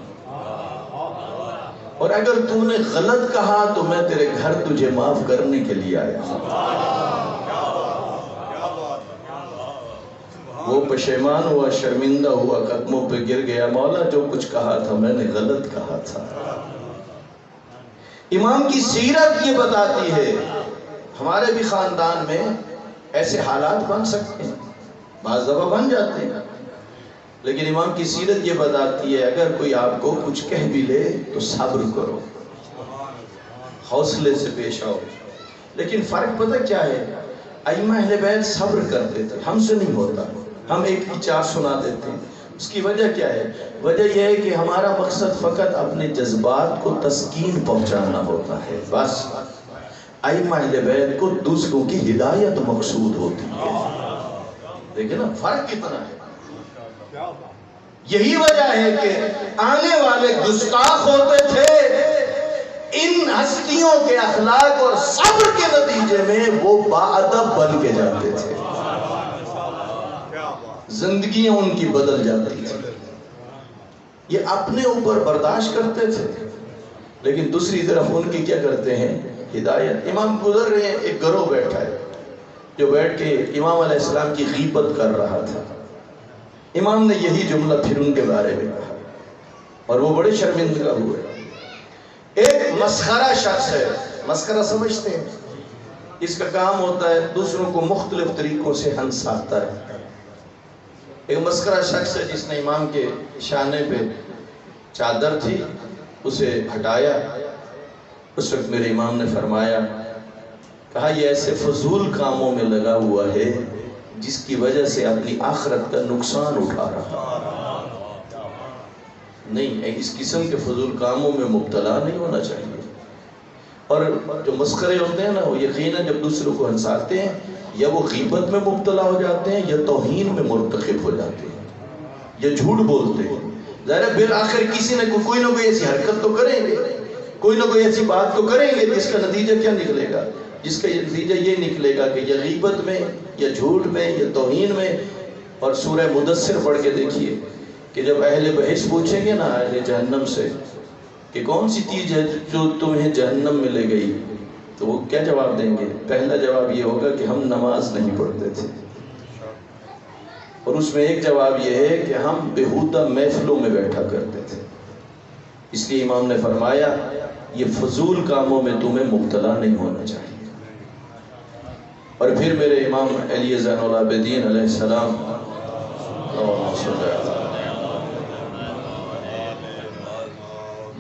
اور اگر تو نے غلط کہا تو میں تیرے گھر تجھے معاف کرنے کے لیے آیا ہوں۔ وہ پشیمان ہوا، شرمندہ ہوا، قدموں پہ گر گیا، مولا جو کچھ کہا تھا میں نے غلط کہا تھا۔ امام کی سیرت یہ بتاتی ہے ہمارے بھی خاندان میں ایسے حالات بن سکتے ہیں، بعض دفعہ بن جاتے ہیں، لیکن امام کی سیرت یہ بتاتی ہے اگر کوئی آپ کو کچھ کہہ بھی لے تو صبر کرو، حوصلے سے پیش آؤ۔ لیکن فرق پتہ کیا ہے، ائمہ اہل بیت صبر کرتے تھے، ہم سے نہیں ہوتا، ہم ایک ہی چار سنا دیتے ہیں۔ اس کی وجہ کیا ہے؟ وجہ یہ ہے کہ ہمارا مقصد فقط اپنے جذبات کو تسکین پہنچانا ہوتا ہے، بس۔ ائمہ اہل بیت کو دوسروں کی ہدایت مقصود ہوتی ہے۔ دیکھیں نا فرق کتنا ہے۔ یہی وجہ ہے کہ آنے والے گستاخ ہوتے تھے، ان ہستیوں کے اخلاق اور صبر کے نتیجے میں وہ باادب بن کے جاتے تھے، زندگیاں ان کی بدل جاتی تھی۔ یہ اپنے اوپر برداشت کرتے تھے، لیکن دوسری طرف ان کی کیا کرتے ہیں؟ ہدایت۔ امام گزر رہے ہیں، ایک گروہ بیٹھا ہے جو بیٹھ کے امام علیہ السلام کی غیبت کر رہا تھا۔ امام نے یہی جملہ پھر ان کے بارے میں کہا اور وہ بڑے شرمندہ ہوئے۔ ایک مسخرہ شخص ہے، مسخرہ سمجھتے ہیں؟ اس کا کام ہوتا ہے دوسروں کو مختلف طریقوں سے ہنساتا ہے۔ ایک مسخرہ شخص ہے جس نے امام کے شانے پہ چادر تھی اسے ہٹایا۔ اس وقت میرے امام نے فرمایا، کہا یہ ایسے فضول کاموں میں لگا ہوا ہے جس کی وجہ سے اپنی آخرت کا نقصان اٹھا رہا نہیں، اس قسم کے فضول کاموں میں مبتلا نہیں ہونا چاہیے۔ اور جو مسخرے ہوتے ہیں نا، وہ یقیناً جب دوسروں کو ہنساتے ہیں یا وہ غیبت میں مبتلا ہو جاتے ہیں یا توہین میں مرتکب ہو جاتے ہیں یا جھوٹ بولتے ہیں۔ ظاہر بالآخر کسی نے کوئی نہ کوئی ایسی حرکت تو کریں گے، کوئی نہ کوئی ایسی بات تو کریں گے جس کا نتیجہ کیا نکلے گا؟ جس کا نتیجہ یہ نکلے گا کہ یا غیبت میں یا جھوٹ میں یا توہین میں۔ اور سورہ مدثر پڑھ کے دیکھیے کہ جب اہل بحث پوچھیں گے نا اہل جہنم سے کہ کون سی چیز ہے جو تمہیں جہنم میں لے گئی، تو وہ کیا جواب دیں گے؟ پہلا جواب یہ ہوگا کہ ہم نماز نہیں پڑھتے تھے، اور اس میں ایک جواب یہ ہے کہ ہم بےہودہ محفلوں میں بیٹھا کرتے تھے۔ اس لیے امام نے فرمایا یہ فضول کاموں میں تمہیں مبتلا نہیں ہونا چاہیے۔ اور پھر میرے امام علی زین العابدین علیہ السلام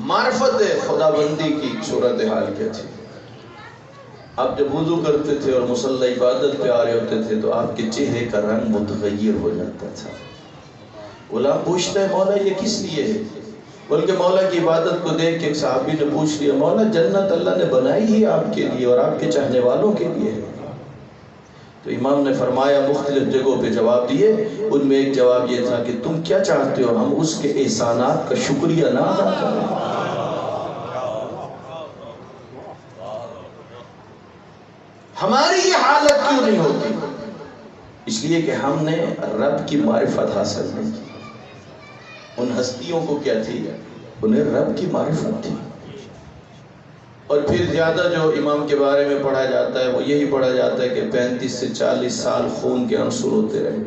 معرفت خدا بندی کی صورتحال کیا تھی؟ آپ جب وضو کرتے تھے اور مصلی عبادت پہ آ رہے ہوتے تھے تو آپ کے چہرے کا رنگ متغیر ہو جاتا تھا۔ غلام پوچھتا ہے مولا یہ کس لیے ہے؟ بلکہ مولا کی عبادت کو دیکھ کے ایک صحابی نے پوچھ لیا، مولا جنت اللہ نے بنائی ہی آپ کے لیے اور آپ کے چاہنے والوں کے لیے ہے۔ تو امام نے فرمایا مختلف جگہوں پہ جواب دیے، ان میں ایک جواب یہ تھا کہ تم کیا چاہتے ہو ہم اس کے احسانات کا شکریہ نہ ادا کریں؟ ہماری یہ حالت کیوں نہیں ہوتی؟ اس لیے کہ ہم نے رب کی معرفت حاصل نہیں کی۔ ان ہستیوں کو کیا تھی؟ انہیں رب کی معرفت تھی۔ اور پھر زیادہ جو امام کے بارے میں پڑھا جاتا ہے وہ یہی پڑھا جاتا ہے کہ 35 سے 40 سال خون کے آنسو ہوتے رہے۔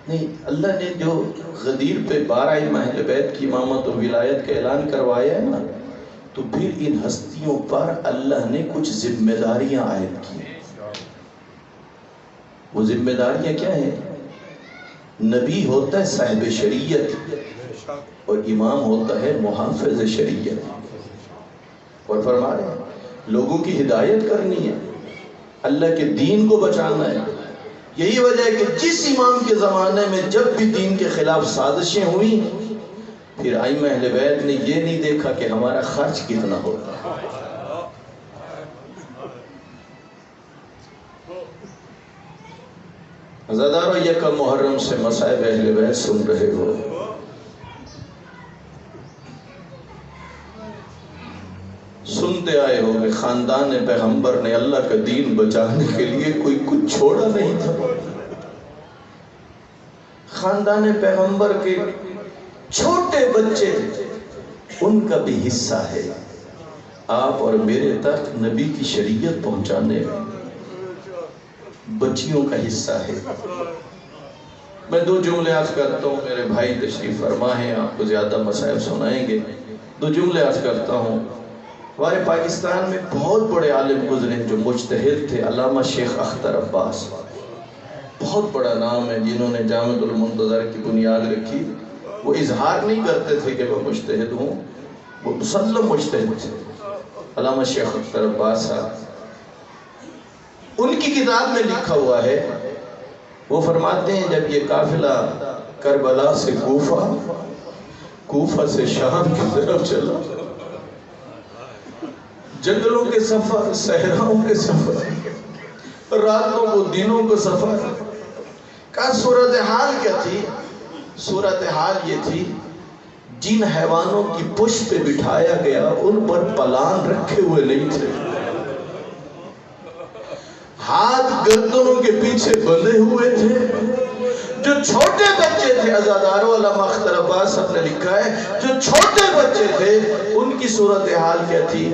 نہیں، اللہ نے جو غدیر پہ 12 ائمہ اہل بیت کی امامت اور ولایت کا اعلان کروایا ہے نا، تو پھر ان ہستیوں پر اللہ نے کچھ ذمہ داریاں عائد کی۔ وہ ذمہ داریاں کیا ہیں؟ نبی ہوتا ہے صاحب شریعت اور امام ہوتا ہے محافظ شریعت۔ اور فرما رہے ہیں لوگوں کی ہدایت کرنی ہے، اللہ کے دین کو بچانا ہے۔ یہی وجہ ہے کہ جس امام کے زمانے میں جب بھی دین کے خلاف سازشیں ہوئیں، پھر ائمہ اہل بیت نے یہ نہیں دیکھا کہ ہمارا خرچ کتنا ہوتا ہے، زدارو یکم محرم سے مصائب اہل بیت سن رہے ہو. سنتے آئے ہو کہ خاندان پیغمبر نے اللہ کا دین بچانے کے لیے کوئی کچھ چھوڑا نہیں تھا. خاندان پیغمبر کے چھوٹے بچے ان کا بھی حصہ ہے آپ اور میرے تک نبی کی شریعت پہنچانے میں. بچیوں کا حصہ ہے. میں 2 جملے عرض کرتا ہوں، میرے بھائی تشریف فرما ہیں، آپ کو زیادہ مصائب سنائیں گے. 2 جملے عرض کرتا ہوں. ہمارے پاکستان میں بہت بڑے عالم گزرے جو مجتہد تھے، علامہ شیخ اختر عباس، بہت بڑا نام ہے، جنہوں نے جامع المنتظر کی بنیاد رکھی. وہ اظہار نہیں کرتے تھے کہ وہ مجتہد ہوں، وہ مسلم مجتہد تھے. علامہ شیخ اختر عباس صاحب، ان کی کتاب میں لکھا ہوا ہے، وہ فرماتے ہیں جب یہ قافلہ کربلا سے کوفہ سے شام کی طرف چلا، جنگلوں کے سفر، صحراؤں کے سفر، راتوں کو دنوں کو سفر کا صورتحال کیا تھی؟ صورتحال یہ تھی جن حیوانوں کی پشت پہ بٹھایا گیا ان پر پلان رکھے ہوئے نہیں تھے، ہاتھ گردنوں کے پیچھے بندھے ہوئے تھے. جو چھوٹے بچے تھے، عزادارو علامہ اختر عباس صاحب نے لکھا ہے، جو چھوٹے بچے تھے ان کی صورتحال کیا تھی؟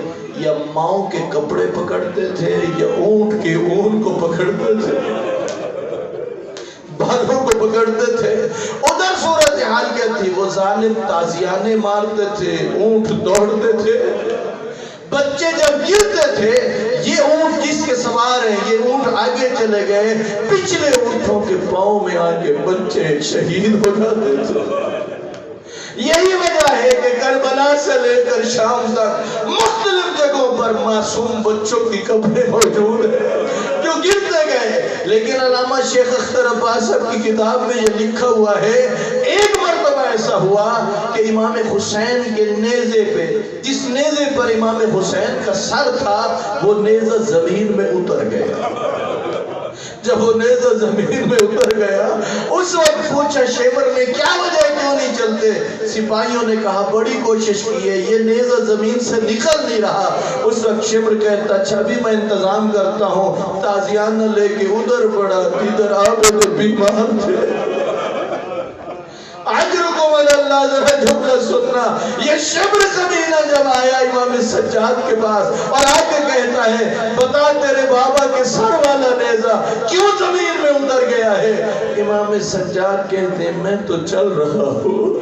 یا ماؤں کے کپڑے پکڑتے تھے یا اونٹ کے اون کو پکڑتے تھے، بالوں کو پکڑتے تھے. ادھر صورتحال کیا تھی؟ وہ ظالم تازیانے مارتے تھے، اونٹ دوڑتے تھے. بچے جب گرتے تھے، یہ اونٹ جس کے سوار ہیں، یہ اونٹ آگے چلے گئے، پچھلے اونٹوں کے پاؤں میں آگے بچے شہید ہو جاتے تھے. یہی وجہ ہے کہ کربلا سے لے کر شام تک مختلف جگہوں پر معصوم بچوں کی قبریں موجود ہیں جو گرتے گئے. لیکن علامہ شیخ اختر عباس صاحب کی کتاب میں یہ لکھا ہوا ہے، ایک مرتبہ ایسا ہوا کہ امام حسین کے نیزے پہ، جس نیزے پر امام حسین کا سر تھا، وہ نیزہ زمین میں اتر گیا. جب وہ نیزہ زمین میں اتر گیا، اس وقت پوچھا شیمر نے کیا وجہ کیوں نہیں چلتے؟ سپاہیوں نے کہا بڑی کوشش کی ہے، یہ نیزہ زمین سے نکل نہیں رہا. اس وقت شیمر کہتا اچھا بھی میں انتظام کرتا ہوں. تازیانہ لے کے ادھر پڑا، ادھر آگے تو بیمار تھے. عجرکم اللہ، ذرا جملہ سننا. یہ شبر کمینہ جب آیا امام سجاد کے پاس اور آ کے کہتا ہے بتا تیرے بابا کے سر والا نیزہ کیوں زمین میں اتر گیا ہے؟ امام سجاد کہتے ہیں میں تو چل رہا ہوں.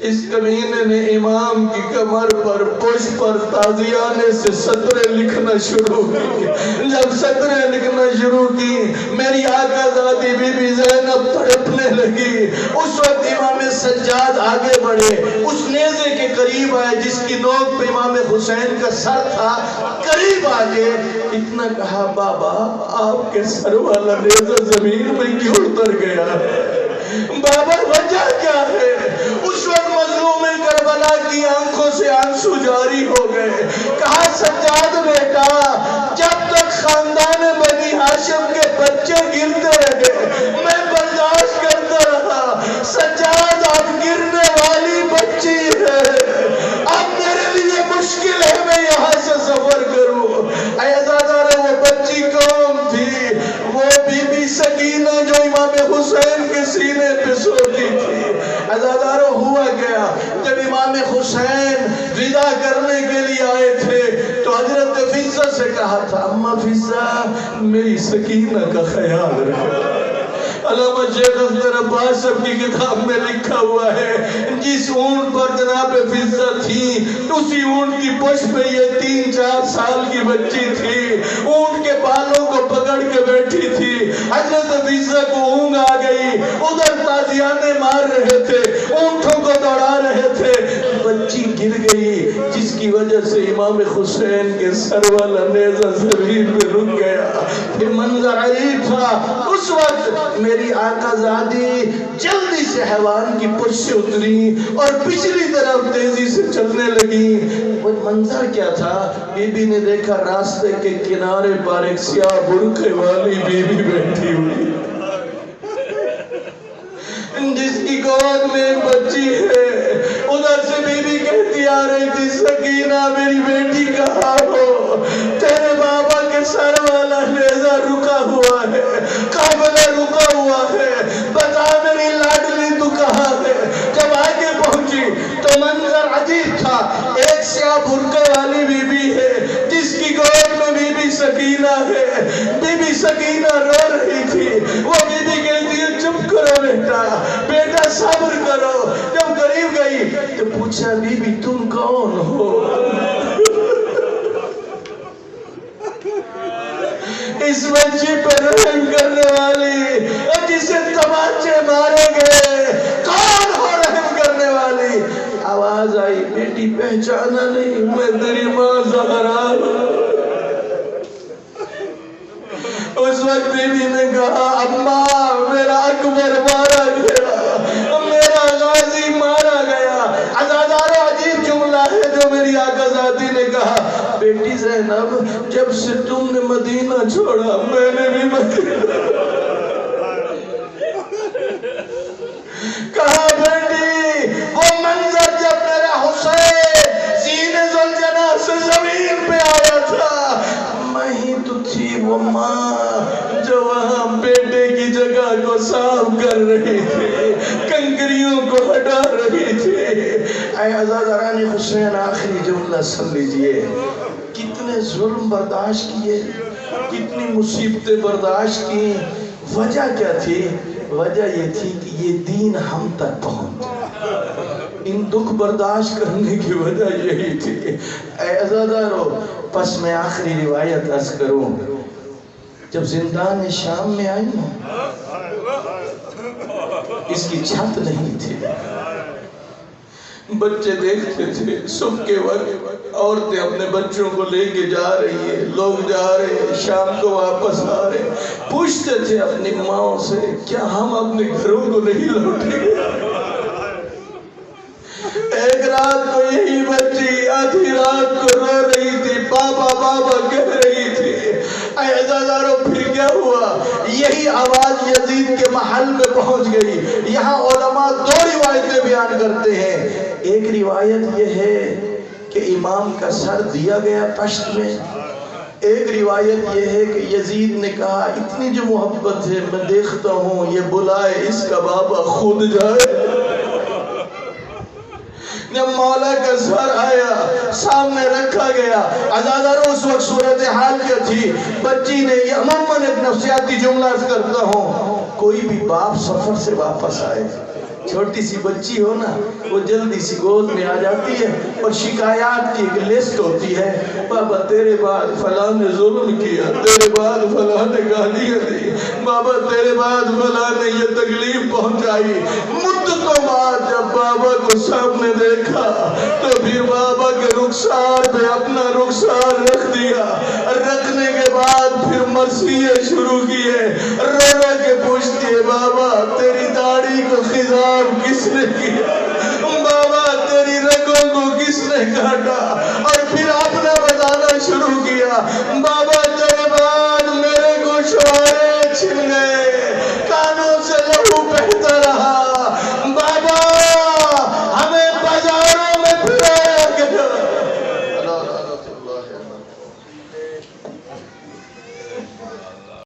اس کمینے نے امام کی کمر پر، پشت پر تازیانے سے سطریں لکھنا شروع کی. جب سطریں لکھنا شروع کی، میری آقا زادی بی بی زینب تڑپنے لگی. اس وقت امام سجاد آگے بڑھے، اس نیزے کے قریب آئے جس کی نوک پہ امام حسین کا سر تھا. قریب آگے اتنا کہا بابا آپ کے سر والا نیزہ زمین میں کیوں اتر گیا ہے؟ بابا وجہ کیا ہے؟ اس وقت مظلوم کربلا کی آنکھوں سے آنسو جاری ہو گئے. کہا سجاد بیٹا، جب تک خاندان بنی ہاشم کے بچے گرتے رہے میں برداشت کرتا رہا. سجاد اب گرنے والی بچی ہے، اب میرے لیے مشکل ہے میں یہاں سے سفر کروں. اے عزادارو، وہ بچی کون تھی؟ وہ بی بی سکینہ جو امام حسین کے سینے پہ سوتی تھی. عزادارو، ہوا گیا جب امام حسین ودا کرنے کے لیے آئے تھے تو حضرت فضہ سے کہا تھا اماں فضہ میری سکینہ کا خیال رکھو. علامہ شیخ اختر عباس صاحب کی کتاب میں لکھا ہوا ہے جس اونٹ پر جناب فضہ تھی، اسی اونٹ کی پشت پہ یہ 3-4 سال کی بچی تھی. اونٹ کے بالوں کو پکڑ کے بیٹھی تھی. حضرت فضہ کو اونگ آ گئی، ادھر تازیانے مار رہے تھے، اونٹوں کو دوڑا رہے تھے. بچی گر گئی جس کی وجہ سے امام حسین کے سر والا نیزہ زمین پہ رک گیا. یہ منظر عجیب تھا. اس وقت میری آقا زادی جلدی سے حیوان کی پشت سے اتری اور پچھلی طرف تیزی سے چلنے لگی. وہ منظر کیا تھا؟ بی بی نے دیکھا راستے کے کنارے پر ایک سیاہ برقعے والی بی بی بیٹھی ہوئی جس کی گود میں ایک بچی ہے. ادھر سے بی بی کہتی آ رہی تھی سکینہ میری بیٹی کہاں ہو؟ تیرے بابا کے سر والا نیزہ رکا ہوا ہے، قافلہ رکا ہوا ہے، بتا میری لاڈلی تو کہاں ہے؟ جب آگے پہنچی تو منظر عجیب تھا. ایک سیاہ برقعے والی بی بی ہے جس کی گود میں بی بی سکینہ ہے. بی بی سکینہ رو رہی تھی. وہ بی بی کہتی ہے چپ کرو بیٹا، بیٹا صبر کرو. جب قریب گئی تو پوچھا بی بی تم کون ہو؟ اس بچی پر رحم کرنے والی جسے تماچے مارے گئے، کون ہو رحم کرنے والی؟ آواز آئی بیٹی پہچانا نہیں؟ میں تیری ماں زہرا ہوں. اس وقت بی بی نے کہا اماں میرا اکبر مارا گیا، میرا غازی مارا گیا. عزادارو عجیب جملہ ہے جو میری آقا ذاتی نے کہا بیٹی زینب جب سے تم نے مدینہ چھوڑا میں نے بھی مدینہ. کہا بیٹی وہ منظر جب میرا حسین سینہ زلجنہ سے زمین پہ آیا تھا میں ہی تو تھی وہ ماں جو وہاں بیٹے کی جگہ کو صاف کر رہی تھی، کنکریوں کو ہٹا رہی تھی. اے عزاداران حسین آخری جملہ سن لیجئے. کتنے ظلم برداشت کیے، کتنی مصیبتیں برداشت کی. وجہ کیا تھی؟ وجہ یہ تھی کہ یہ دین ہم تک پہنچ. ان دکھ برداشت کرنے کی وجہ یہی تھی. اے عزادارو پس میں آخری روایت عرض کروں. جب زندان شام میں آئی اس کی چھت نہیں تھی. بچے دیکھتے تھے صبح کے وقت عورتیں اپنے بچوں کو لے کے جا رہی ہیں، لوگ جا رہے ہیں، شام کو واپس آ رہے ہیں. پوچھتے تھے اپنی ماں سے کیا ہم اپنے گھروں کو نہیں لوٹیں گے؟ ایک رات کو یہی بچی آدھی رات کو رو رہی تھی، بابا بابا کہہ رہی تھی. اے عزادارو پھر کیا ہوا؟ یہی آواز یزید کے محل میں پہنچ گئی. یہاں علماء دو روایتیں بیان کرتے ہیں. ایک روایت یہ ہے کہ امام کا سر دیا گیا پشت میں. ایک روایت یہ ہے کہ یزید نے کہا اتنی جو محبت ہے میں دیکھتا ہوں یہ بلائے اس کا بابا خود جائے. جب مولا کا سر آیا سامنے رکھا گیا. عزادارو اس وقت صورتحال کیا تھی؟ بچی نے یہ عموماً ایک نفسیاتی جملہ عرض کرتا ہوں. کوئی بھی باپ سفر سے واپس آئے، چھوٹی سی بچی ہو نا وہ جلدی سی گود میں آ جاتی ہے اور شکایات کی ایک لسٹ ہوتی ہے. بابا تیرے بعد فلاں نے ظلم کیا، تیرے بعد فلاں نے گالیاں دی، بابا تیرے بعد فلاں نے یہ تکلیف پہنچائی. مدتوں بعد جب بابا کو سامنے دیکھا تو پھر بابا کے رخسار پہ اپنا رخسار رکھ دیا. رکھنے کے بعد پھر مرثیے شروع کیے. رو رو کے پوچھتی ہے بابا تیری داڑھی کو خضاب کس نے کیا؟ بابا تیری رگوں کو کس نے کاٹا؟ اور پھر اپنا بتانا شروع کیا. بابا تیرے بعد میرے گوشوارے چھن گئے،